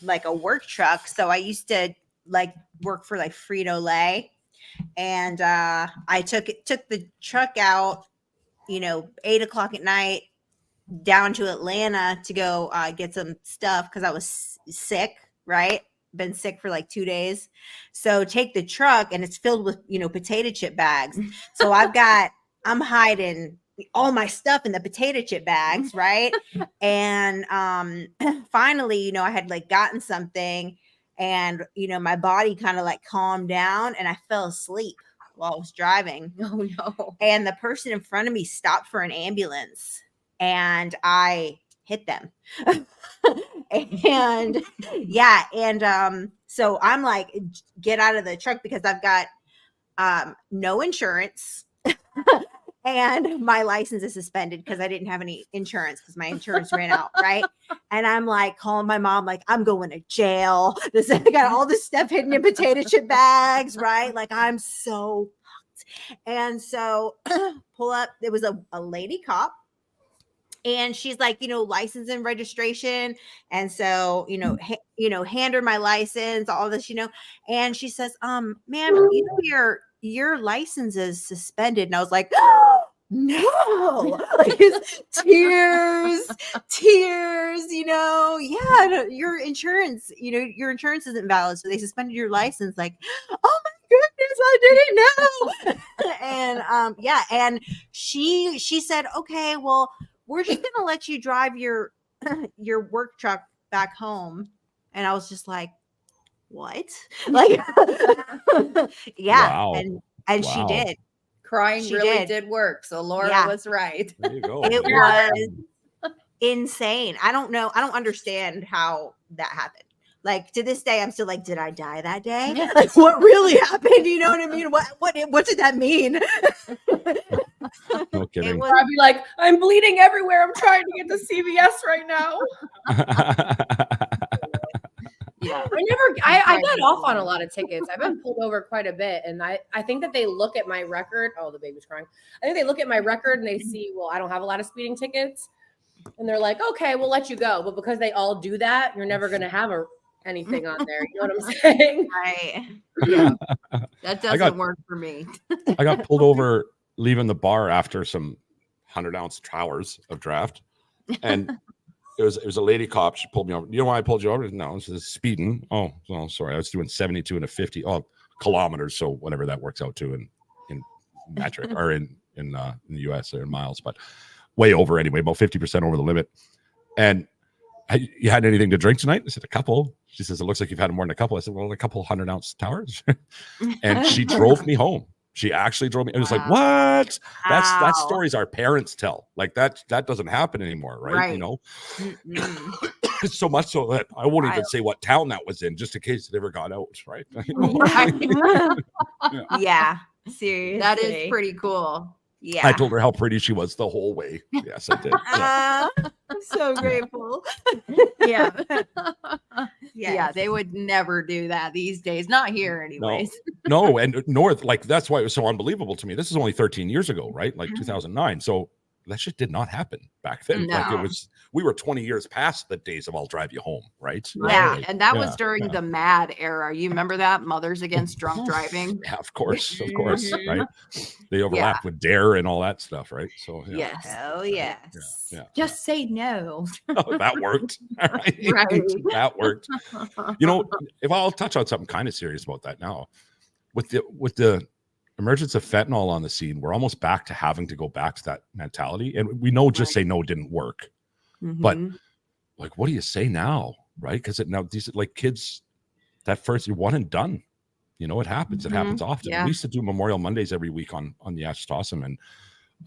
like a work truck. So I used to like work for like Frito-Lay. And I took the truck out, 8:00 at night down to Atlanta to go get some stuff because I was sick, right? Been sick for like 2 days. So take the truck and it's filled with, potato chip bags. So I'm hiding all my stuff in the potato chip bags, right? And finally, I had like gotten something and, my body kind of like calmed down and I fell asleep while I was driving. Oh no. And the person in front of me stopped for an ambulance and I hit them. And yeah. And so I'm like, get out of the truck because I've got no insurance. And my license is suspended because I didn't have any insurance because my insurance ran out, right? And I'm like calling my mom, like, I'm going to jail. I got all this stuff hidden in potato chip bags, right? Like, I'm so fucked. And so pull up, there was a lady cop. And she's like, license and registration. And so, hand her my license, all this, and she says, ma'am, your license is suspended. And I was like, oh, no, like tears, yeah, your insurance, your insurance isn't valid. So they suspended your license. Like, oh my goodness, I didn't know. And yeah. And she said, okay, well, we're just going to let you drive your work truck back home. And I was just like, what? Like, yeah. Wow. And she did. Crying really did work. So Laura was right. There you go. It was insane. I don't know. I don't understand how that happened. Like to this day, I'm still like, did I die that day? Like what really happened? You know what I mean? What did that mean? No kidding. I'd be like, I'm bleeding everywhere. I'm trying to get to CVS right now. Yeah. I got off on a lot of tickets. I've been pulled over quite a bit. And I think that they look at my record. Oh, the baby's crying. I think they look at my record and they see, well, I don't have a lot of speeding tickets. And they're like, okay, we'll let you go. But because they all do that, you're never going to have anything on there. You know what I'm saying? Right. Yeah. That doesn't work for me. I got pulled over leaving the bar after some 100-ounce towers of draft. And it was a lady cop. She pulled me over. You know why I pulled you over? No, it was speeding. Oh, well, sorry. I was doing 72 and a 50 kilometers. So whatever that works out to in metric or in the US or in miles, but way over anyway, about 50% over the limit. And you had anything to drink tonight? I said, a couple. She says, it looks like you've had more than a couple. I said, well, a couple 100-ounce towers. And she drove me home. She actually drove me. It was like, what? That stories our parents tell. Like that doesn't happen anymore, right? So much so that I won't even say what town that was in, just in case it ever got out, right? Yeah, seriously. That is pretty cool. Yeah. I told her how pretty she was the whole way. Yes, I did. Yeah. I'm so grateful. Yeah. Yeah, they would never do that these days. Not here anyways. No, and North, like that's why it was so unbelievable to me. This is only 13 years ago, right? Like 2009. So that shit did not happen back then. No. Like we were 20 years past the days of I'll drive you home, right? Yeah, Like, and that was during the MAD era. You remember that? Mothers Against Drunk Driving? Yeah, of course, right? They overlapped with DARE and all that stuff, right? So yes. Oh yes. Yeah. Just say no. Oh, that worked. Right? That worked. If I'll touch on something kind of serious about that now. With the emergence of fentanyl on the scene, we're almost back to having to go back to that mentality. And we know just say no didn't work. But like, what do you say now? Right? Because now these like kids that first, you're one and done. You know, it happens. It happens often. Yeah. We used to do Memorial Mondays every week on the Atchitossum, and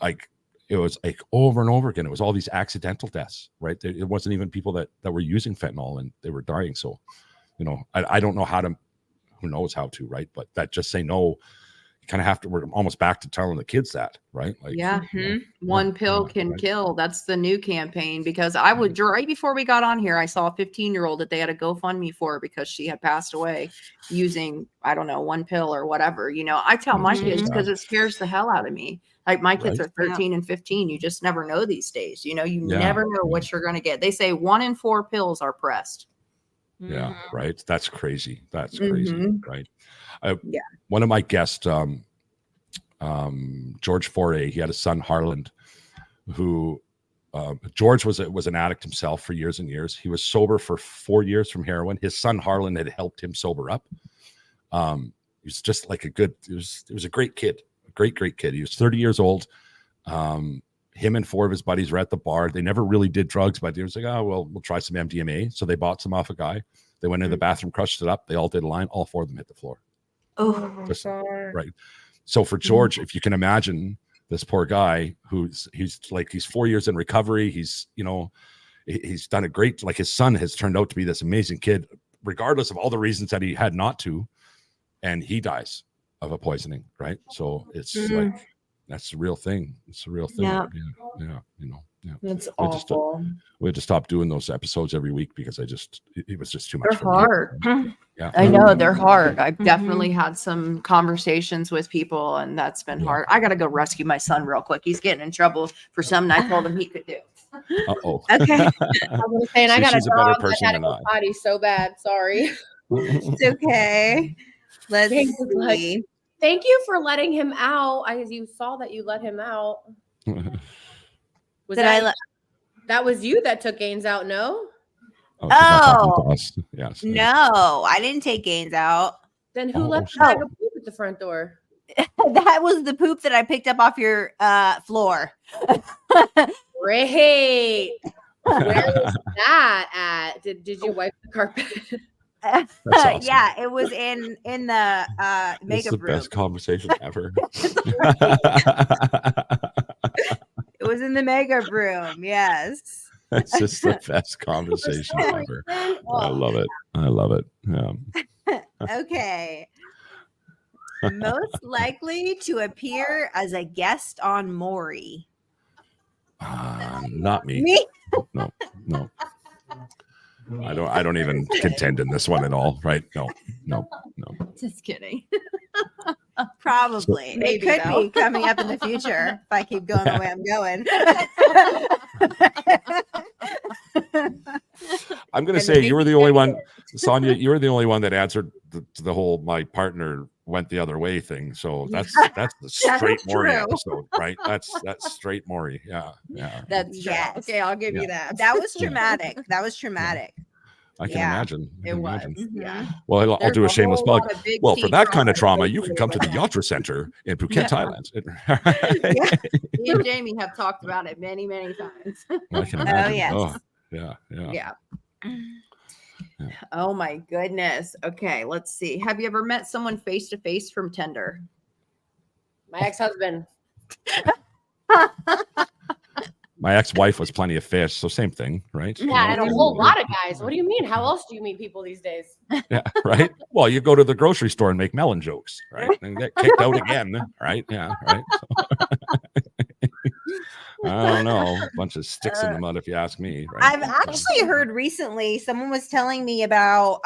like it was like over and over again. It was all these accidental deaths, right? It wasn't even people that were using fentanyl and they were dying. So, you know, I don't know how to, who knows how to, right? But that just say no, you kind of have to, we're almost back to telling the kids that, right? Like, yeah. you know, One pill can right? kill. That's the new campaign, because I would, right before we got on here, I saw a 15-year-old that they had a GoFundMe for because she had passed away using, I don't know, one pill or whatever. You know, I tell my kids, because it scares the hell out of me. Like my kids are 13 and 15. You just never know these days. You know, you never know what you're going to get. They say 1 in 4 pills are pressed. Yeah, right. That's crazy. That's crazy, right? One of my guests, George Foray, he had a son, Harland, who George was an addict himself for years and years. He was sober for 4 years from heroin. His son Harland had helped him sober up. He was just like it was a great kid, a great kid. He was 30 years old. Him and 4 of his buddies were at the bar. They never really did drugs, but he was like, oh, well, we'll try some MDMA. So they bought some off a guy. They went into the bathroom, crushed it up. They all did a line. All 4 of them hit the floor. Oh, Just, right. So for George, if you can imagine this poor guy he's 4 years in recovery. He's, you know, he's done a great, like his son has turned out to be this amazing kid, regardless of all the reasons that he had not to. And he dies of a poisoning. Right. So it's like, that's the real thing. It's the real thing. Yeah. You know, yeah. That's awful. We had to stop doing those episodes every week because it was just too much. They're hard. Yeah. I know they're hard. I've definitely had some conversations with people, and that's been hard. I got to go rescue my son real quick. He's getting in trouble for something I told him he could do. Uh-oh. Okay. I was saying, I got a dog that had to go potty so bad. Sorry. It's okay. Let's see. Thank you for letting him out. You saw that you let him out. That was you that took Gaines out, no? Oh. Yes. No, I didn't take Gaines out. Then who left the bag of poop at the front door? That was the poop that I picked up off your floor. Great. Where was that at? Did you wipe the carpet? Awesome. Yeah, it was in the makeup room. Best conversation ever. It was in the makeup room. Yes. It's just the best conversation ever. I love it. Yeah. Okay. Most likely to appear as a guest on Maury. Not me. Me? No. I don't even contend in this one at all, right? No. Just kidding. Probably. Maybe it could be coming up in the future if I keep going the way I'm going. I'm going to say you were the only one, Sonia, you were the only one that answered the whole my partner went the other way thing. So that's the straight Maury episode, right? That's straight Maury. Yeah. That's true. Yes. Okay, I'll give you that. That was traumatic. That was traumatic. I can imagine. It was. Yeah. Well, I'll do a shameless plug. Well, for that kind of trauma, you can come to the Yatra Center in Phuket, Thailand. Me and Jamie have talked about it many, many times. I can imagine. Oh, yes. Oh, yeah. Oh my goodness. Okay, let's see. Have you ever met someone face to face from Tinder? My ex-husband. My ex-wife was Plenty of Fish, so same thing, right? Yeah, and a whole lot of guys. What do you mean? How else do you meet people these days? Yeah, right. Well, you go to the grocery store and make melon jokes, right? And get kicked out again, right? Yeah, right. So, I don't know. A bunch of sticks in the mud, if you ask me. Right? I've actually heard recently someone was telling me about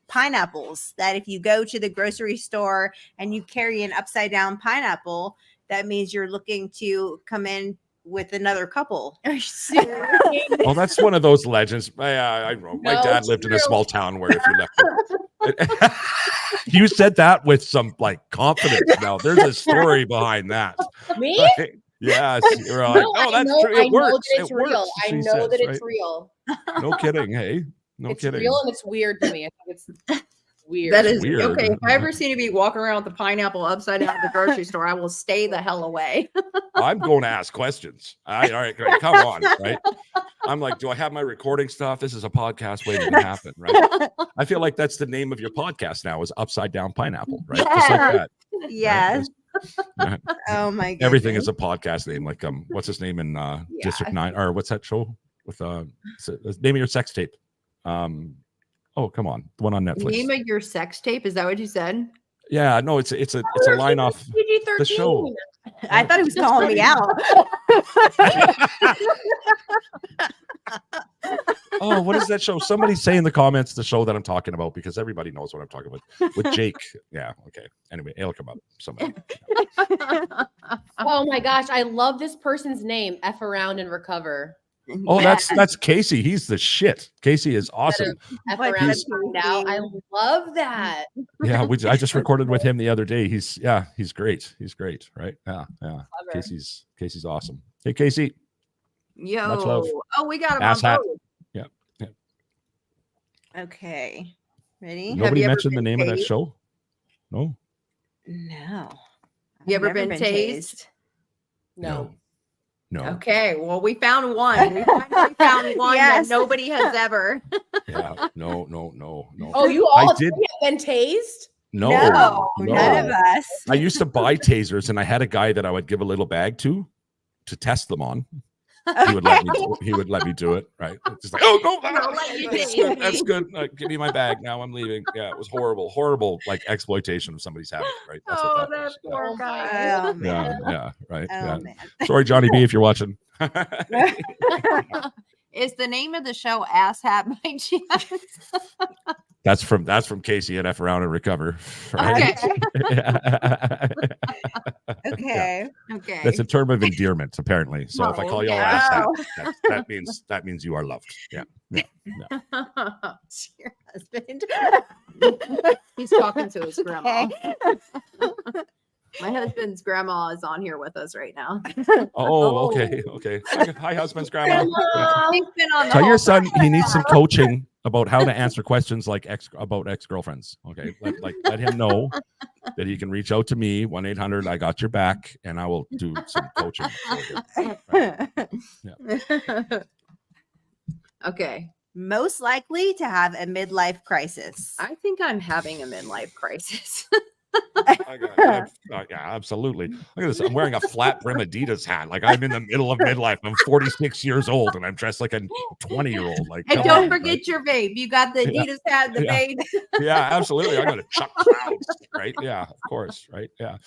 pineapples, that if you go to the grocery store and you carry an upside down pineapple, that means you're looking to come in with another couple. Well, that's one of those legends. I wrote. My dad lived in a small town where if you left you said that with some like confidence. Now there's a story behind that. Me? Right? Yes. You're like, that's true. It works. It's real. I know that it's real. No kidding. Hey, it's real and it's weird to me. I think weird. That is weird. okay. If I ever see anybody walking around with the pineapple upside down at the grocery store, I will stay the hell away. I'm going to ask questions. All right, great. Come on, right? I'm like, do I have my recording stuff? This is a podcast waiting to happen, right? I feel like that's the name of your podcast now is Upside Down Pineapple, right? Just like that. Yes. Right? Oh my goodness. Everything is a podcast name. Like what's his name in District 9 or what's that show with name of your sex tape? Oh, come on, the one on Netflix. Name of your sex tape? Is that what you said? Yeah, no, it's a line off PG-13. the show. I thought he was calling me out. Oh, what is that show? Somebody say in the comments the show that I'm talking about because everybody knows what I'm talking about with Jake. Yeah, okay. Anyway, it'll come up. Somebody. Oh my gosh, I love this person's name. F around and recover. Oh, that's Casey. He's the shit. Casey is awesome. F around and find out. I love that. Yeah, I just recorded with him the other day. He's great. He's great, right? Yeah. Casey's awesome. Hey, Casey. Yo. Much love. Oh, we got him Ass on hat. both. Yeah. Okay. Ready? Nobody you ever mentioned the been name of that tased? show. No. No. You ever I've been never tased? No. Okay, well, we found one. We finally found one Yes. that nobody has ever. Yeah. No. Oh, you all did- have been tased? No. None of us. I used to buy tasers, and I had a guy that I would give a little bag to test them on. He would let me do it. Right? Just like, oh, go. I'll let you That's tase good. me. That's good. Give me my bag now. I'm leaving. Yeah, it was horrible, like exploitation of somebody's habit. Right? That's Oh, what that that was. poor Oh, guy. Oh, man. Yeah. Right. Oh, Yeah. man. Sorry, Johnny B, if you're watching. Is the name of the show Ass Hat by chance? That's from Casey at F Around and Recover. Right? Okay. Okay. That's a term of endearment, apparently. So if I call you all ass hat, that means you are loved. Yeah. It's your husband. He's talking to his grandma. Okay. My husband's grandma is on here with us right now. Oh, okay. Hi, husband's grandma. Yeah. He's been on the Tell your whole son time. he needs some coaching about how to answer questions like ex-girlfriends. Okay. Let him know that he can reach out to me, 1-800 I got your back, and I will do some coaching. Okay. Most likely to have a midlife crisis. I think I'm having a midlife crisis. Yeah, absolutely. Look at this. I'm wearing a flat brim Adidas hat. Like I'm in the middle of midlife. I'm 46 years old and I'm dressed like a 20-year-old. Like, And come don't on, forget right? your vape. You got the Adidas hat, the Yeah. vape. Yeah, absolutely. I'm going to chuck crowds, right? Yeah, of course, right? Yeah.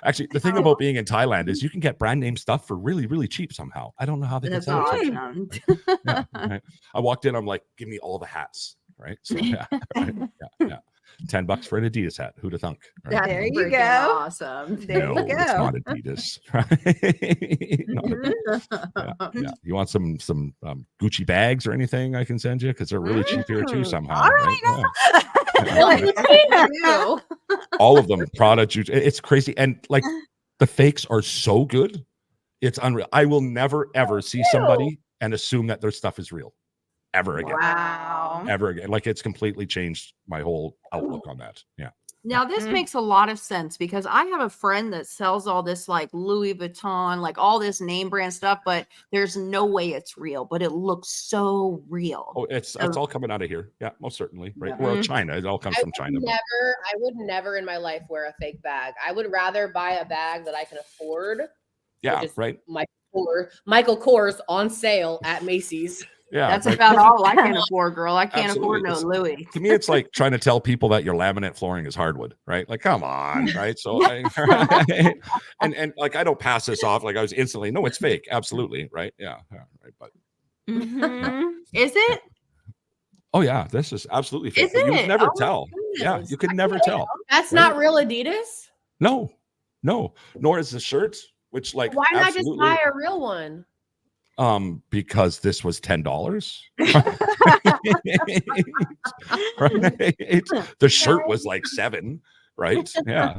Actually, the thing about being in Thailand is you can get brand name stuff for really, really cheap somehow. I don't know how they can That's sell it. so awesome. cheap. Yeah, right. I walked in. I'm like, give me all the hats, right? So yeah, right, yeah. $10 for an Adidas hat. Who'd have thunk? Right? That's There you freaking go. Awesome. There No, you go. it's not Adidas. Right? Yeah. You want some Gucci bags or anything I can send you because they're really cheap here too somehow. All Right? You. All of them, Prada, Gucci. It's crazy, and like the fakes are so good, it's unreal. I will never ever see somebody and assume that their stuff is real, ever again. Wow. Ever again. Like it's completely changed my whole outlook on that. Yeah. Now this makes a lot of sense because I have a friend that sells all this like Louis Vuitton, like all this name brand stuff, but there's no way it's real, but it looks so real. Oh, it's all coming out of here. Yeah, most certainly. Right. Yeah. Well, China. It all comes from China. but- I would never in my life wear a fake bag. I would rather buy a bag that I can afford. Yeah, Which is right. Michael Kors on sale at Macy's. Yeah. That's right. about all I can afford, girl. I can't afford no Absolutely. Louis. To me, it's like trying to tell people that your laminate flooring is hardwood, right? Like, come on, right? So, and like, I don't pass this off like I was instantly. No, it's fake, absolutely, right? Yeah, right. But Is it? oh yeah, this is absolutely fake. Is You it? would never Oh my tell. Yeah, goodness. you could never tell. That's not real Adidas. No, nor is the shirt, which like Why not just absolutely- buy a real one? Because this was $10. Right? The shirt was like $7, right? Yeah.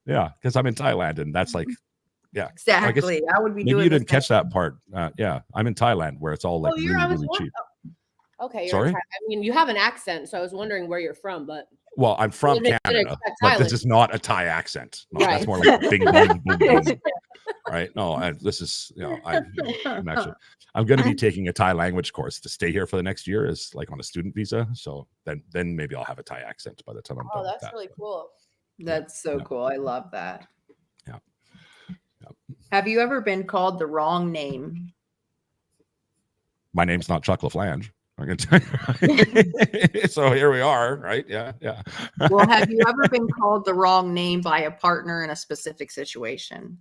Yeah. Because I'm in Thailand and that's like, yeah. Exactly. I would be Maybe doing you didn't this catch that part. Yeah. I'm in Thailand where it's all like Oh, you're- I really, was really cheap. Okay. Sorry? I mean, you have an accent, so I was wondering where you're from, but Well, I'm from They didn't Canada, expect but this Thailand. is not a Thai accent. No, Right. that's more like bing bong boom boom. Right? No, this is I'm going to be taking a Thai language course to stay here for the next year, as like on a student visa. So then maybe I'll have a Thai accent by the time I'm done. Oh, with that's that. really cool. That's so cool. I love that. Yeah. Have you ever been called the wrong name? My name's not Chuck LaFlange. I'm gonna tell you. So here we are, right? Yeah. Well, have you ever been called the wrong name by a partner in a specific situation?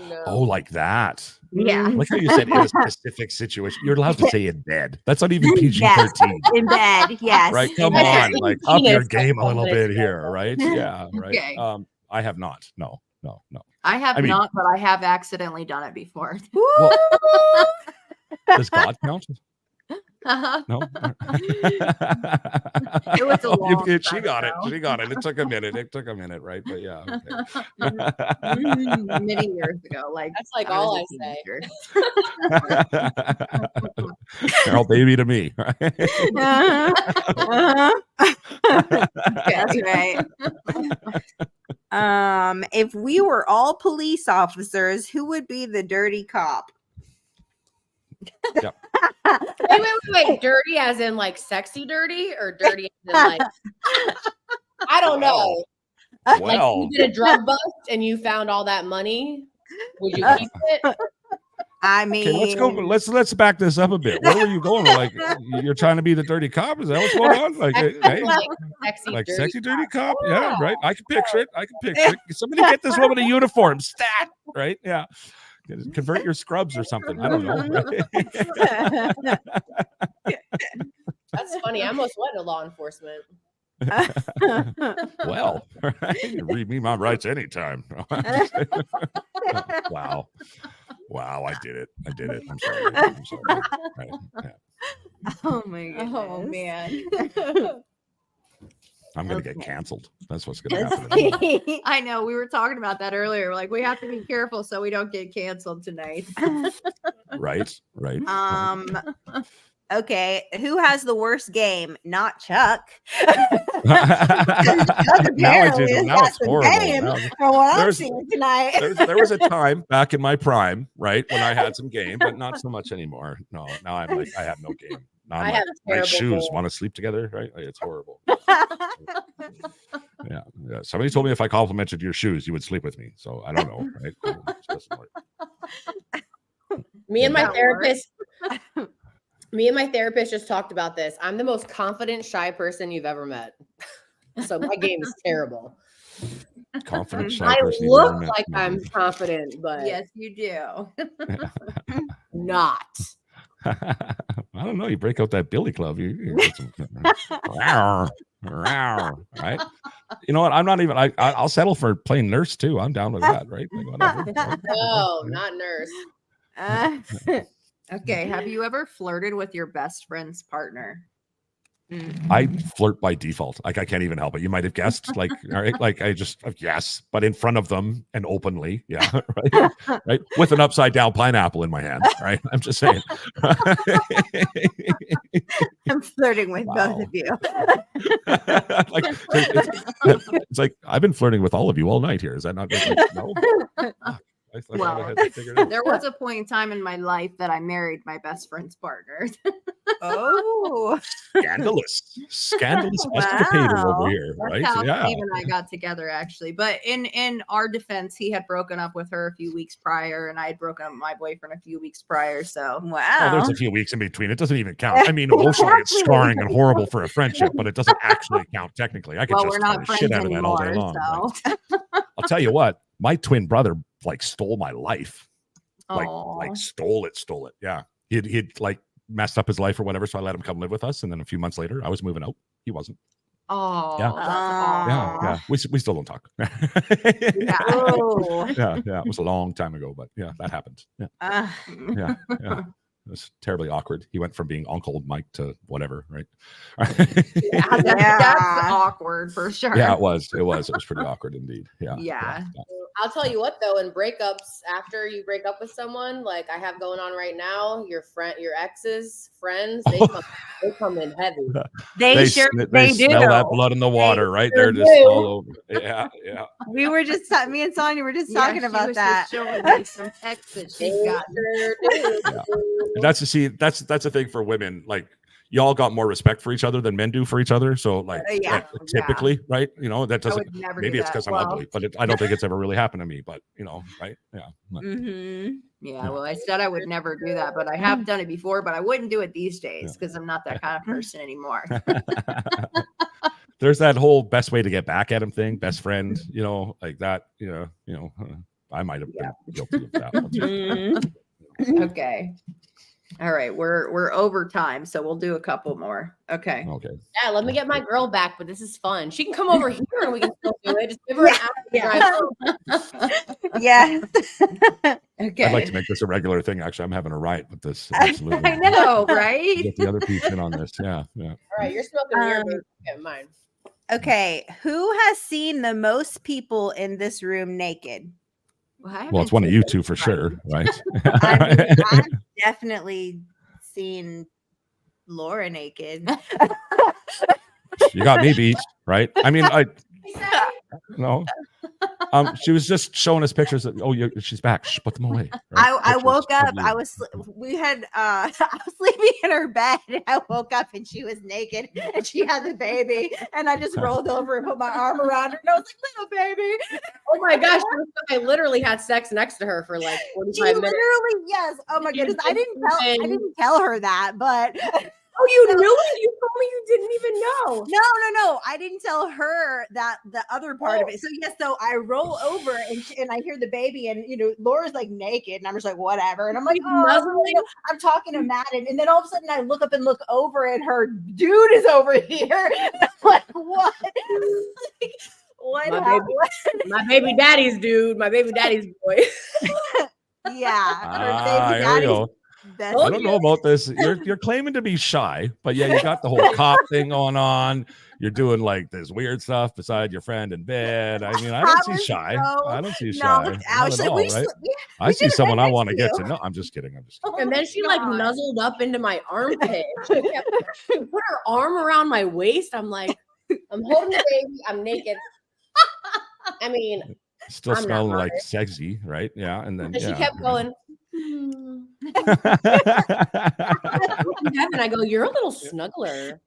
No. Oh, like that. Yeah. Like how you said in a specific situation. You're allowed to say in bed. That's not even PG-13. In bed, yes. Right? Come Yes. on, like up your Penis, game a like, little 1 bit minute here, ago. right? Yeah, right. Okay. I have not. No. I have I mean- not, but I have accidentally done it before. Well, does God count? Uh-huh. No. It was a long She time got it. ago. She got it. It took a minute, right? But yeah. Many years ago. Like That's like I was all a I say. teenager. Carol, baby to me. Right? That's right. If we were all police officers, who would be the dirty cop? Wait. Dirty as in like sexy dirty, or dirty as in like I don't know. Like Well, you did a drug bust and you found all that money. Would you keep it? I mean, okay, let's go. Let's back this up a bit. Where were you going? Like you're trying to be the dirty cop? Is that what's going on? Like, hey, like sexy dirty cop? Yeah, right. I can picture it. Somebody get this woman a uniform. Stat. Right? Yeah. Convert your scrubs or something. I don't know. That's funny. I almost went to law enforcement. Well, right? Read me my rights anytime. Wow, I did it. I'm sorry. Right. Yeah. Oh my goodness. Oh man. I'm gonna get canceled. That's what's gonna happen. I know we were talking about that earlier. Like we have to be careful so we don't get canceled tonight. Right. Okay, who has the worst game? Not Chuck. Now it's horrible. Now- From what I'm There's- seeing tonight. there was a time back in my prime, right, when I had some game, but not so much anymore. No, now I'm like I have no game. Now I'm I like, have my terrible shoes game. want to sleep together, right? Like, it's horrible. Yeah. Somebody told me if I complimented your shoes, you would sleep with me. So I don't know, right? It just doesn't work. Me and my That therapist. Me and my therapist just talked about this. I'm the most confident, shy person you've ever met. So my game is terrible. Confident, shy I person you've ever look met. like I'm confident, but Yes, you do. not. I don't know. You break out that billy club. You get some, rawr, right? You know what? I'm not even. I'll settle for playing nurse too. I'm down with that, right? Like, whatever. No, not nurse. Okay. Have you ever flirted with your best friend's partner? I flirt by default. Like I can't even help it. You might have guessed. Like, all right, like I just yes, but in front of them and openly, yeah, right, with an upside down pineapple in my hand. Right, I'm just saying. I'm flirting with both Wow. of you. Like it's like I've been flirting with all of you all night here. Is that not like, no? I thought Well, I had that figured out. There was a point in time in my life that I married my best friend's partner. Oh, Scandalous esticated Wow. over here, That's right? how Yeah. Steve and I got together, actually. But in our defense, he had broken up with her a few weeks prior, and I had broken up with my boyfriend a few weeks prior. So Oh, wow. there's a few weeks in between. It doesn't even count. I mean, emotionally, it's scarring and horrible for a friendship, but it doesn't actually count technically. I could well, just we're not the friends shit out of that all day anymore. long. So Like, I'll tell you what, my twin brother like stole my life. Like Aw. stole it. Yeah. He'd like messed up his life or whatever. So I let him come live with us. And then a few months later, I was moving out. He wasn't. Oh, Yeah. that's Aw. Yeah. We still don't talk. Yeah. Oh. Yeah. It was a long time ago, but yeah, that happened. Yeah. Uh, It was terribly awkward. He went from being Uncle Mike to whatever, right? Yeah, that's Yeah. awkward for sure. Yeah, it was. It was pretty awkward indeed. Yeah. Yeah. I'll tell you what though, in breakups, after you break up with someone, like I have going on right now, your ex's friends, they come in heavy. They do. Smell that blood in the water, right? They're just all over. Yeah. We were just me and Sonia were just talking about that. Showing me some text that she's got. That's the thing for women. Like, y'all got more respect for each other than men do for each other. So like typically, right? You know, that doesn't, maybe it's because I'm ugly, but I don't think it's ever really happened to me, but you know, right? Yeah. Yeah. Well, I said I would never do that, but I have done it before, but I wouldn't do it these days because I'm not that kind of person anymore. There's that whole best way to get back at him thing, best friend, you know, like that, I might have been guilty of that one too. Okay. All right, we're over time, so we'll do a couple more. Okay. Yeah, let me get my girl back, but this is fun. She can come over here and we can still do it. Just give her an hour to drive. Yeah. Okay. I'd like to make this a regular thing. Actually, I'm having a riot with this. Absolutely. I know, right? Get the other piece in on this. Yeah. All right, you're smoking your get mine. Okay, who has seen the most people in this room naked? Well, it's one of you two for sure, right? I've definitely seen Laura naked. You got me beat, right? I mean, no. She was just showing us pictures of, she's back. Shh, put them away. Right? I woke up. I was sleeping in her bed, and I woke up and she was naked and she had the baby, and I just rolled over and put my arm around her and I was like, little baby. Oh my gosh, I literally had sex next to her for like 45 minutes. Literally, yes. Oh my goodness. I didn't tell her that, but oh, you knew it? You told me you didn't even know. No. I didn't tell her that the other part of it. So yes, so I roll over and I hear the baby, and Laura's like naked, and I'm just like, whatever. And I'm like, I'm talking to Matt, and then all of a sudden I look up and look over, and her dude is over here. And I'm like, what? What happened? My baby daddy's dude, my baby daddy's boy. Yeah. Her baby daddy's. I don't know about this. You're claiming to be shy, but yeah, you got the whole cop thing going on. You're doing like this weird stuff beside your friend in bed. I mean, I don't see shy. I don't see shy. Actually, right? I see someone I want to get to know. I'm just kidding. And then she like nuzzled up into my armpit. She put her arm around my waist. I'm like, I'm holding the baby. I'm naked. I mean, still smelling like sexy, right? Yeah, and then she kept going. I go, you're a little snuggler.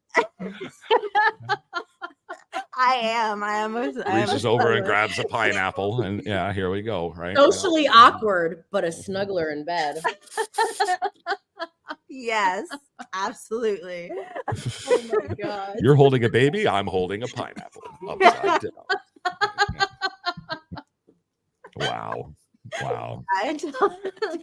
I am. Reaches over and grabs a pineapple, and yeah, here we go. Right, socially awkward, but a snuggler in bed. Yes, absolutely. Oh my god! You're holding a baby. I'm holding a pineapple. Upside down. Wow. I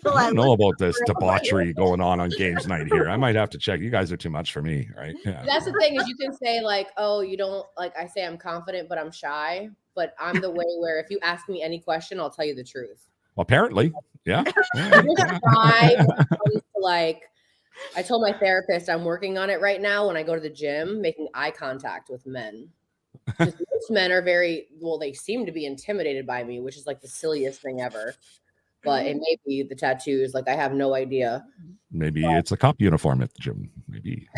don't know about this debauchery going on games night here. I might have to check. You guys are too much for me, right? Yeah. That's the thing, is you can say like, oh, you don't like, I say I'm confident, but I'm shy. But I'm the way where if you ask me any question, I'll tell you the truth. Well, apparently, yeah. Like, I told my therapist I'm working on it right now when I go to the gym, making eye contact with men. Most men are they seem to be intimidated by me, which is like the silliest thing ever. But it may be the tattoos. Like, I have no idea. Maybe it's a cop uniform at the gym. Maybe.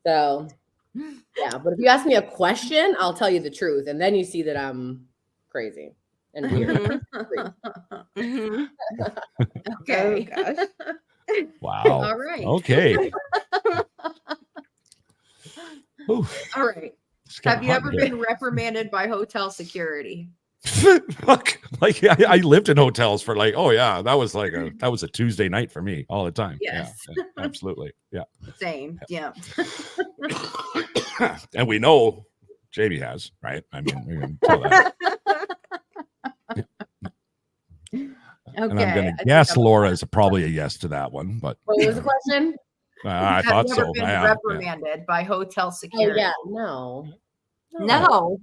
So, yeah. But if you ask me a question, I'll tell you the truth. And then you see that I'm crazy and weird. Okay. Oh, gosh. Wow. All right. Okay. Oof. All right. Have you ever been reprimanded by hotel security? Fuck. Like, I lived in hotels for like, that was like that was a Tuesday night for me all the time. Yes. Yeah, absolutely. Yeah. Same. Yeah. And we know Jamie has, right? I mean, we can tell that. Okay. And I'm going to guess Laura is probably a yes to that one. But what was the question? I thought so. Have you ever been reprimanded by hotel security? Oh, yeah. No.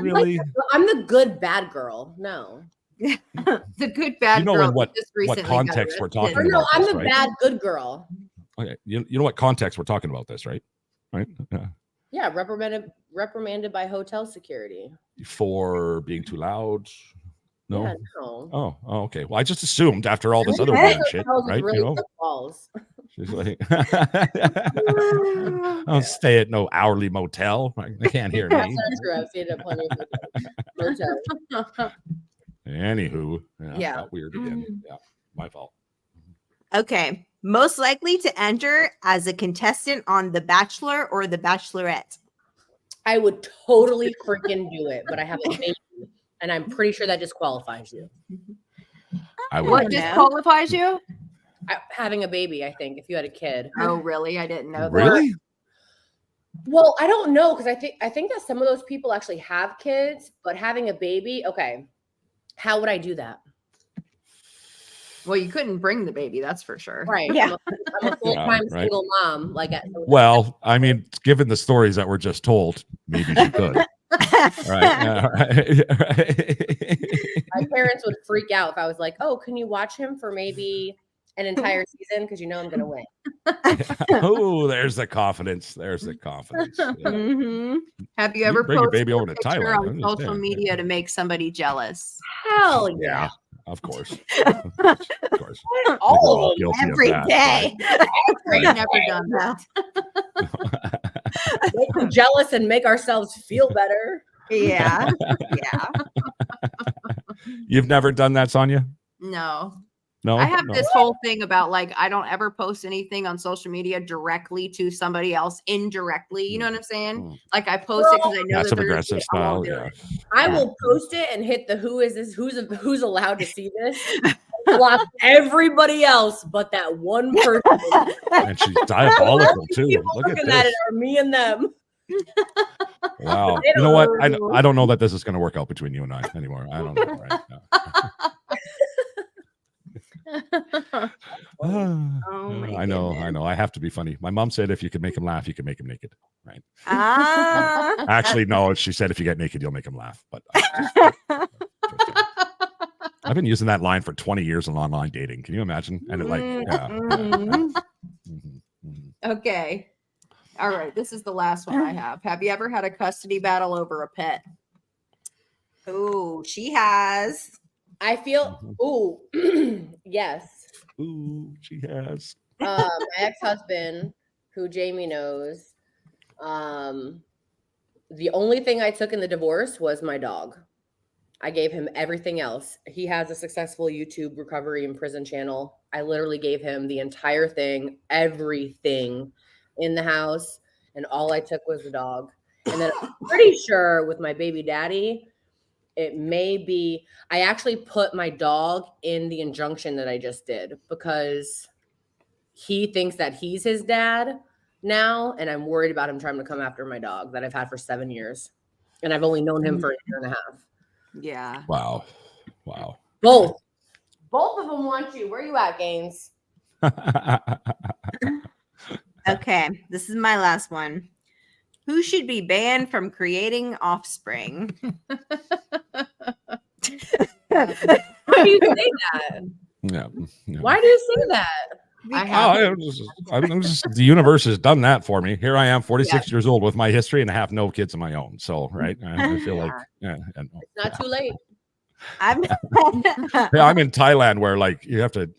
Really? I'm the good bad girl. No. The good bad girl. In what context we're talking about? No, I'm the bad good girl. Okay. You know what context we're talking about this, right? Right? Yeah. Yeah, reprimanded by hotel security for being too loud. No. Yeah, no. Oh, okay. Well, I just assumed after all this other weird shit, right? Really You know, balls. she's like, I'll stay at no hourly motel. They can't hear me. That's true. I've stayed at plenty of motels. Anywho, Yeah. Got weird again. Yeah, my fault. Okay. Most likely to enter as a contestant on The Bachelor or The Bachelorette? I would totally freaking do it, but I have a baby, and I'm pretty sure that disqualifies you. What disqualifies you? Having a baby, I think, if you had a kid. Oh, really? I didn't know that. Really? Well, I don't know, because I think that some of those people actually have kids, but having a baby, okay. How would I do that? Well, you couldn't bring the baby, that's for sure. Right. Yeah. I'm a full-time single mom. Well, I mean, given the stories that were just told, maybe she could. Right. My parents would freak out if I was like, "Oh, can you watch him for maybe an entire season? Because you know I'm going to win." Oh, there's the confidence. There's the confidence. Yeah. Mm-hmm. Have you ever bring your posted baby over a to picture Thailand? on social media to make somebody jealous? Hell yeah. Yeah, of course. Of course. All of them. Guilty of Every that, day. I've never done that. Make them jealous and make ourselves feel better. Yeah. Yeah. You've never done that, Sonia? No. No. I have No. this whole thing about I don't ever post anything on social media directly to somebody else indirectly. You know what I'm saying? Like I post it because I know Passive that aggressive style. Yeah. I will post it and hit the who is this? Who's allowed to see this? Block everybody else but that one person. And she's diabolical too. Look at Looking at this. it are me and them. Wow. You know what? I don't know that this is going to work out between you and I anymore. I don't know. Right? I know. I have to be funny. My mom said if you could make him laugh, you can make him naked. Right. Actually, no. She said if you get naked, you'll make him laugh. But I've been using that line for 20 years in online dating. Can you imagine? And it Okay. All right. This is the last one I have. Have you ever had a custody battle over a pet? Oh, she has. I feel yes. Ooh, she has. My ex-husband, who Jamie knows, the only thing I took in the divorce was my dog. I gave him everything else. He has a successful YouTube recovery and prison channel. I literally gave him the entire thing, everything in the house, and all I took was the dog. And then I'm pretty sure with my baby daddy, it may be, I actually put my dog in the injunction that I just did because he thinks that he's his dad now. And I'm worried about him trying to come after my dog that I've had for 7 years. And I've only known him for a year and a half. Yeah. Wow. Both of them want you. Where are you at, Gaines? Okay. This is my last one. Who should be banned from creating offspring? Why do you say that? Yeah. Why do you say that? I'm just, the universe has done that for me. Here I am, 46 years old with my history and I have no kids of my own. So, right. I feel like, It's not too late. I'm in Thailand where you have to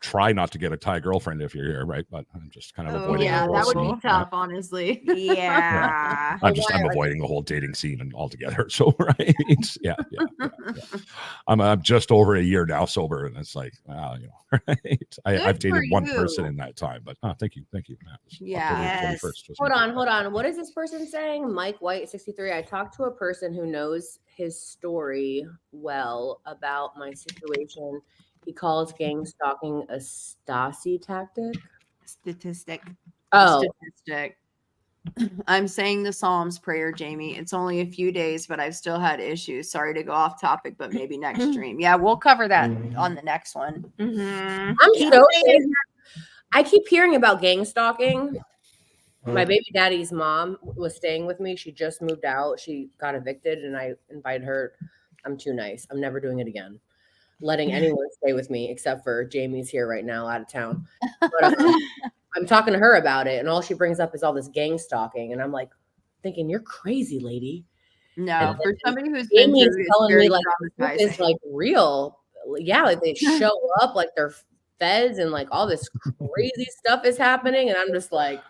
try not to get a Thai girlfriend if you're here, right? But I'm just kind of avoiding. Yeah, the that whole would scene. be tough, honestly. Yeah. I'm avoiding the whole dating scene and altogether. So right, yeah. I'm just over a year now sober, and it's like, right. I've dated one person in that time, but thank you. Yeah. Yes. Hold on. What is this person saying? Mike White 63. I talked to a person who knows his story well about my situation. He calls gang stalking a Stasi tactic. Statistic. Statistic. I'm saying the Psalms prayer, Jamie. It's only a few days, but I've still had issues. Sorry to go off topic, but maybe next stream. Yeah, we'll cover that on the next one. Mm-hmm. I keep hearing about gang stalking. My baby daddy's mom was staying with me. She just moved out. She got evicted, and I invited her. I'm too nice. I'm never doing it again. Letting anyone stay with me except for Jamie's here right now out of town. But I'm talking to her about it, and all she brings up is all this gang stalking. And I'm like, thinking, you're crazy, lady. No, for somebody who's been Jamie is through it, telling me like traumatizing. it's like real. Yeah, like they show up like they're feds and like all this crazy stuff is happening, and I'm just like,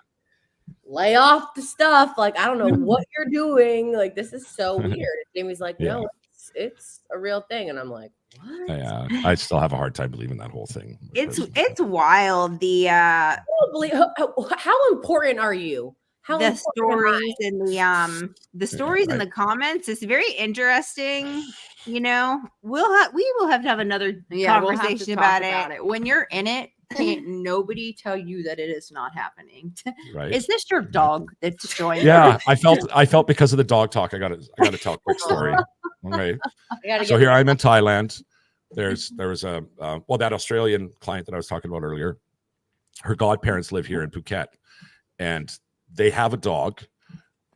lay off the stuff. Like, I don't know what you're doing. Like, this is so weird. And Jamie's like, no, it's a real thing. And I'm like, what? Yeah, I still have a hard time believing that whole thing. It's wild. I don't believe, how important are you? The stories and the stories in the comments is very interesting. You know, we will have to have another conversation about it. When you're in it, can't nobody tell you that it is not happening. Right? Is this your dog that's joining? Yeah, I felt because of the dog talk. I got to tell a quick story. Okay, so here I'm in Thailand. There was a that Australian client that I was talking about earlier. Her godparents live here in Phuket, and they have a dog,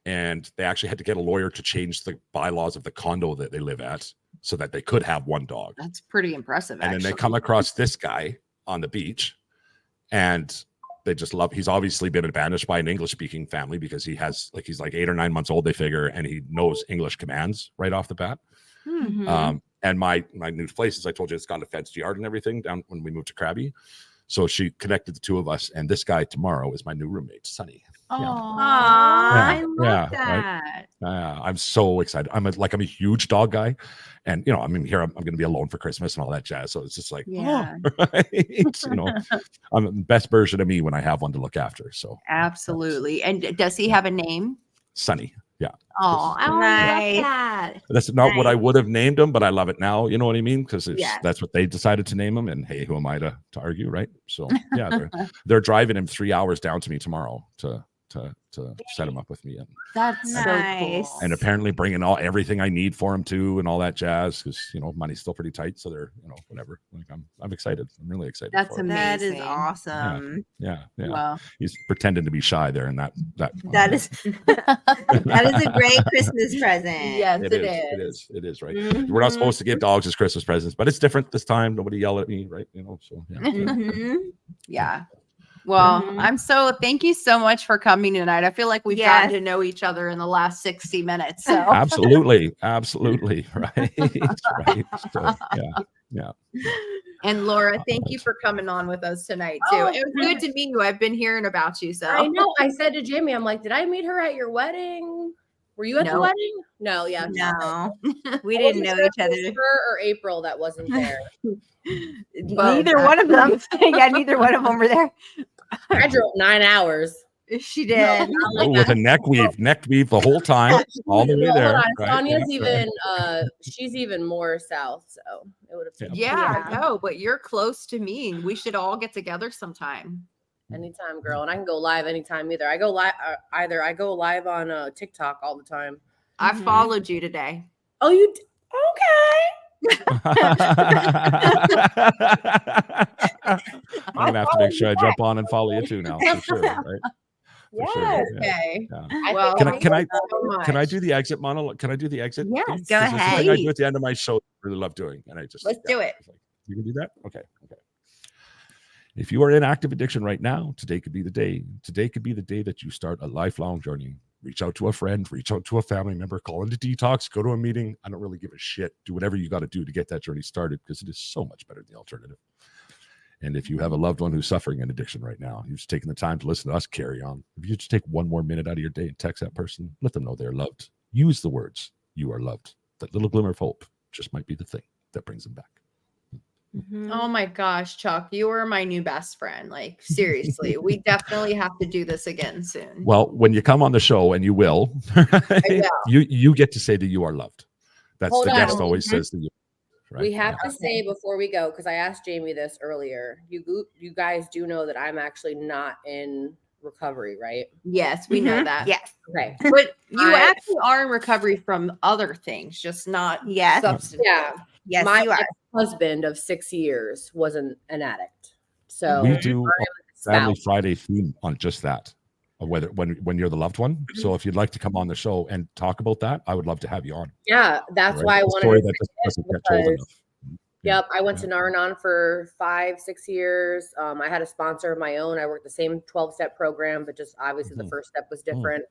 and they actually had to get a lawyer to change the bylaws of the condo that they live at so that they could have one dog. That's pretty impressive. And then they come across this guy on the beach, and they just love. He's obviously been banished by an English-speaking family because he's like 8 or 9 months old. They figure, and he knows English commands right off the bat. Mm-hmm. And my new place, as I told you, it's got a fenced yard and everything down when we moved to Krabi. So she connected the two of us, and this guy tomorrow is my new roommate, Sunny. I love that. Right? I'm so excited. I'm a huge dog guy, and you know, I mean, here I'm going to be alone for Christmas and all that jazz. So it's just like, right? You know, I'm the best version of me when I have one to look after. So absolutely. And does he have a name? Sunny. Yeah. Oh, nice. Love that. That's not what I would have named him, but I love it now. You know what I mean? Because that's what they decided to name him. And hey, who am I to argue, right? So yeah, they're driving him 3 hours down to me tomorrow to set him up with me. And that's nice. So cool. And apparently bringing everything I need for him too, and all that jazz, because you know money's still pretty tight. So they're whatever. Like I'm excited. I'm really excited. That's amazing. That is awesome. Yeah. Wow. He's pretending to be shy there, and that is that is a great Christmas present. Yes, it is right. Mm-hmm. We're not supposed to give dogs as Christmas presents, but it's different this time. Nobody yell at me, right? You know, so yeah. Mm-hmm. Yeah. Well, thank you so much for coming tonight. I feel like we've gotten to know each other in the last 60 minutes. So absolutely. Right. Right. So, yeah. And Laura, thank you for coming on with us tonight too. It was good to meet you. I've been hearing about you. So I know. I said to Jamie, I'm like, did I meet her at your wedding? Were you at the wedding? No, no. We didn't know each other. Or April that wasn't there. Neither one of them. Yeah, neither one of them were there. I drove 9 hours. She did. With a neck weave the whole time, all the way there. Right? Sonia's she's even more south, so it would have. Yeah, I know, but you're close to me. We should all get together sometime. Anytime, girl, and I can go live anytime either. I go live I go live on TikTok all the time. I followed you today. Oh, you? Okay. I'm gonna have to make sure I jump on and follow you too now, for sure. Right? Yes. Okay. Yeah. Well, can I do the exit monologue? Can I do the exit? Yes, go ahead. I do at the end of my show. I really love doing, and I just let's do it. You can do that. Okay. If you are in active addiction right now, today could be the day. Today could be the day that you start a lifelong journey. Reach out to a friend, reach out to a family member, call into detox, go to a meeting. I don't really give a shit. Do whatever you got to do to get that journey started, because it is so much better than the alternative. And if you have a loved one who's suffering an addiction right now, you've just taken the time to listen to us carry on. If you just take one more minute out of your day and text that person, let them know they're loved. Use the words, "You are loved." That little glimmer of hope just might be the thing that brings them back. Mm-hmm. Oh my gosh, Chuck, you are my new best friend. Like, seriously, we definitely have to do this again soon. Well, when you come on the show, and you will, you get to say that you are loved. That's the guest always says to you. Right? We have to say before we go, because I asked Jamie this earlier, you guys do know that I'm actually not in recovery, right? Yes, we know that. Yes. Okay. But you actually are in recovery from other things, just not substance. Yeah. Yes, my you are. husband of 6 years was an addict. So we do a Family Friday theme on just that. Whether when you're the loved one. So if you'd like to come on the show and talk about that, I would love to have you on. Yeah, that's why I wanted to doesn't get told enough. Yep, I went to Nar-Anon for 5-6 years. I had a sponsor of my own. I worked the same 12-step program, but just obviously the first step was different.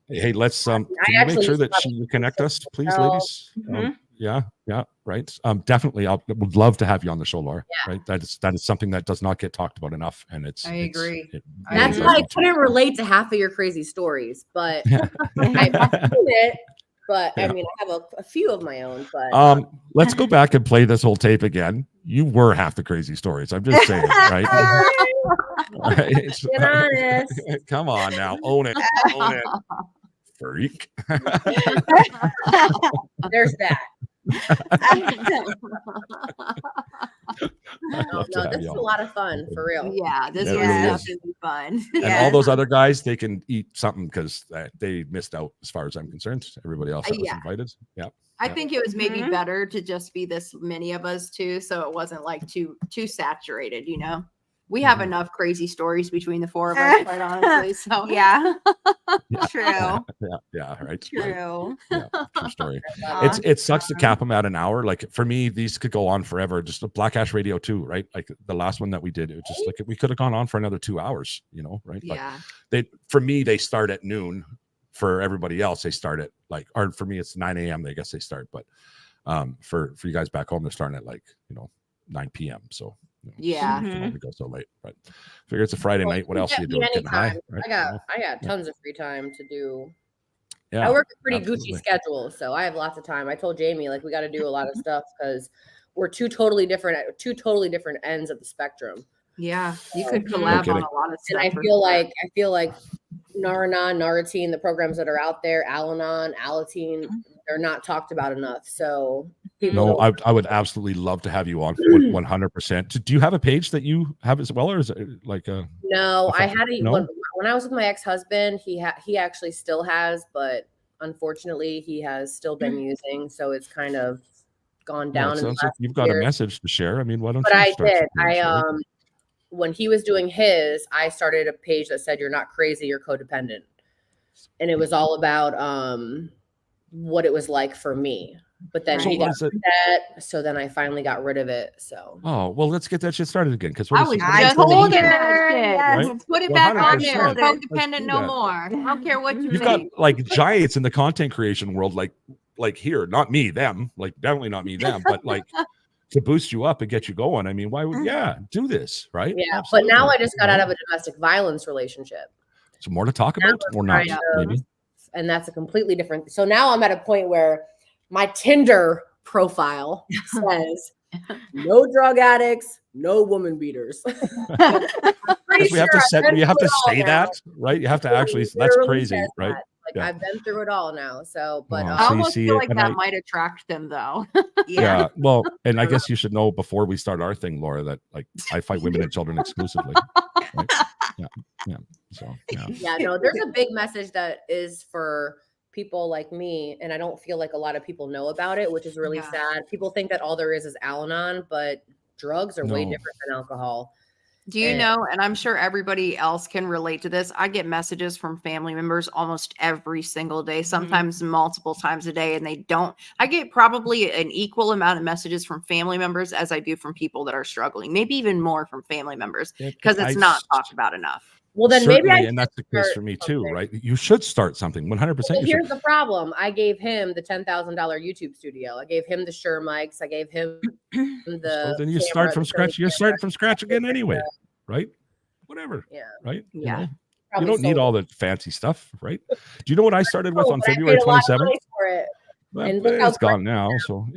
Hey, let's can you make sure that you connect us, please, ladies? Yeah, right. Definitely, I would love to have you on the show, Laura. Yeah. Right, that is something that does not get talked about enough, and I agree. That's why I couldn't relate to half of your crazy stories, but I've seen it. But I mean, I have a few of my own. But let's go back and play this whole tape again. You were half the crazy stories. I'm just saying, right? Right? Get honest. Come on now, own it, freak. There's that. No, this is a lot of fun for real. Yeah, this was definitely fun. And all those other guys, they can eat something because they missed out as far as I'm concerned. Everybody else that was invited. Yeah. I think it was maybe better to just be this many of us too, so it wasn't like too saturated, you know. We have enough crazy stories between the four of us, quite honestly. So true. Yeah, right. True. Yeah, true story. It sucks to cap them at an hour. Like for me, these could go on forever. Just a Black Ash Radio too, right? Like the last one that we did, it was just like we could have gone on for another 2 hours, you know, right? Yeah. But for me, they start at noon. For everybody else, they start at or for me, it's 9 a.m. I guess they start, but for you guys back home, they're starting at 9 p.m. So. Yeah, to go so late, but figure it's a Friday night. What else are you doing? Getting high, right? I got tons of free time to do. I work a pretty Gucci schedule, so I have lots of time. I told Jamie we got to do a lot of stuff because we're two totally different ends of the spectrum. Yeah, you could collab on a lot of stuff. And I feel like Nar-Anon, Naratine, the programs that are out there, Al-Anon, Alateen, they're not talked about enough. So I would absolutely love to have you on 100%. Do you have a page that you have as well, or is it like a? No, I had when I was with my ex-husband. He actually still has, but unfortunately, he has still been using. So it's kind of gone down. Sounds like you've got a message to share. I mean, why don't but you? But I did. When he was doing his, I started a page that said, "You're not crazy, you're codependent," and it was all about what it was like for me. But then he got that, so then I finally got rid of it. So let's get that shit started again because I was just holding that shit. Right? Put it back on there. Codependent no more. I don't care what you've got giants in the content creation world, like here, not me, them, definitely not me, them, but to boost you up and get you going. I mean, why would do this, right? Yeah, absolutely. But now I just got out of a domestic violence relationship. So more to talk about or not? Maybe. And that's a completely different. So now I'm at a point where my Tinder profile says no drug addicts, no woman beaters. We have to say that, right? You have to actually. That's crazy, right? I've been through it all now. So, but I almost feel like that might attract them, though. Yeah. Well, and I guess you should know before we start our thing, Laura, that I fight women and children exclusively. Right? Yeah. So no, there's a big message that is for people like me, and I don't feel like a lot of people know about it, which is really sad. People think that all there is Al-Anon, but drugs are way different than alcohol. Do you know, and I'm sure everybody else can relate to this, I get messages from family members almost every single day, sometimes multiple times a day, and I get probably an equal amount of messages from family members as I do from people that are struggling, maybe even more from family members, because it's not talked about enough. Well, then maybe and that's the case for me too, right? You should start something 100%. Well, here's the problem. I gave him the $10,000 YouTube studio. I gave him the Shure mics. I gave him the. Then you start from scratch. You're starting from scratch again anyway, right? Whatever. Yeah. Right. Yeah. You don't need all the fancy stuff, right? Do you know what I started with on February 27th? Well, it's gone now, so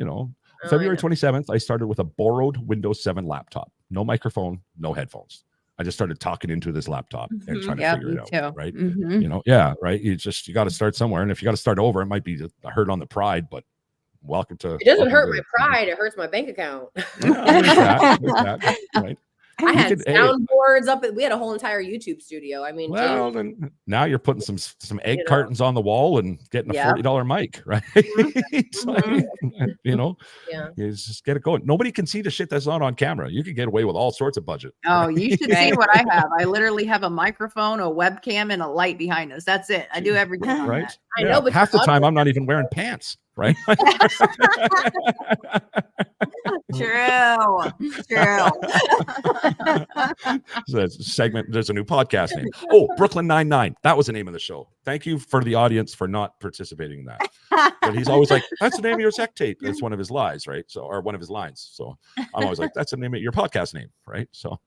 February 27th, I started with a borrowed Windows 7 laptop, no microphone, no headphones. I just started talking into this laptop and trying to figure it out. Right. Right. You got to start somewhere. And if you got to start over, it might be a hurt on the pride, but welcome to. It doesn't hurt my pride. It hurts my bank account. Right. I had soundboards up. We had a whole entire YouTube studio. I mean, then now you're putting some egg cartons on the wall and getting a $40 mic, right? You just get it going. Nobody can see the shit that's not on camera. You can get away with all sorts of budget. Oh, you should see what I have. I literally have a microphone, a webcam, and a light behind us. That's it. I do everything. Right. I know, but half the time I'm not even wearing pants, right? True. There's a segment. There's a new podcast name. Oh, Brooklyn Nine-Nine. That was the name of the show. Thank you for the audience for not participating in that. But he's always like, "That's the name of your sex tape." That's one of his lies, right? So, or one of his lines. So I'm always like, "That's the name of your podcast name, right?" So.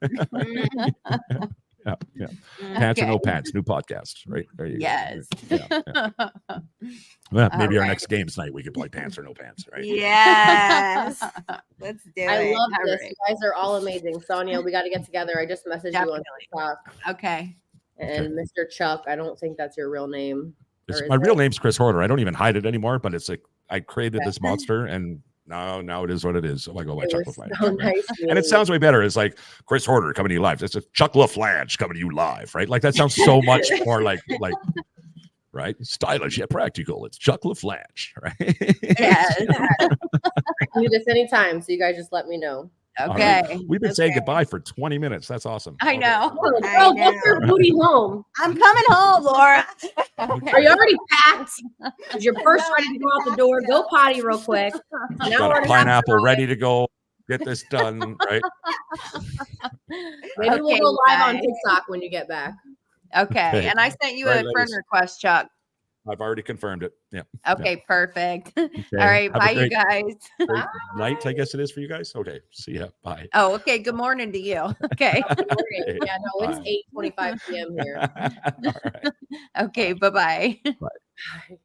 Yeah. Pants or no pants, new podcast, right? There you go. Well, maybe our next games night we could play pants or no pants, right? Yes. Let's do it. I love this. You guys are all amazing. Sonia, we got to get together. I just messaged you on TikTok. Okay. And Mr. Chuck, I don't think that's your real name. My real name's Chris Horder. I don't even hide it anymore, but it's like I created this monster and now it is what it is. So I go by Chuck LaFlange. So nice, and it sounds way better. It's like Chris Horder coming to you live. It's a Chuck LaFlange coming to you live, right? Like that sounds so much more like right? Stylish yet practical. It's Chuck LaFlange, right? Yes. I can do this anytime, so you guys just let me know. Okay. Right. We've been saying goodbye for 20 minutes. That's awesome. I know. Girl, get your booty home. I'm coming home, Laura. Are you already packed? Is your purse ready to go out the door? Go potty real quick. Got a pineapple ready to go. Get this done, right? Maybe we'll go live on TikTok when you get back. Okay. And I sent you a friend request, Chuck. I've already confirmed it. Yeah. Okay, perfect. Okay. All right. Bye, you guys. Night, I guess it is for you guys. Okay. See ya. Bye. Oh, okay. Good morning to you. Okay. Yeah, no, it's 8:25 p.m. here. All right. Okay. Bye-bye. Bye.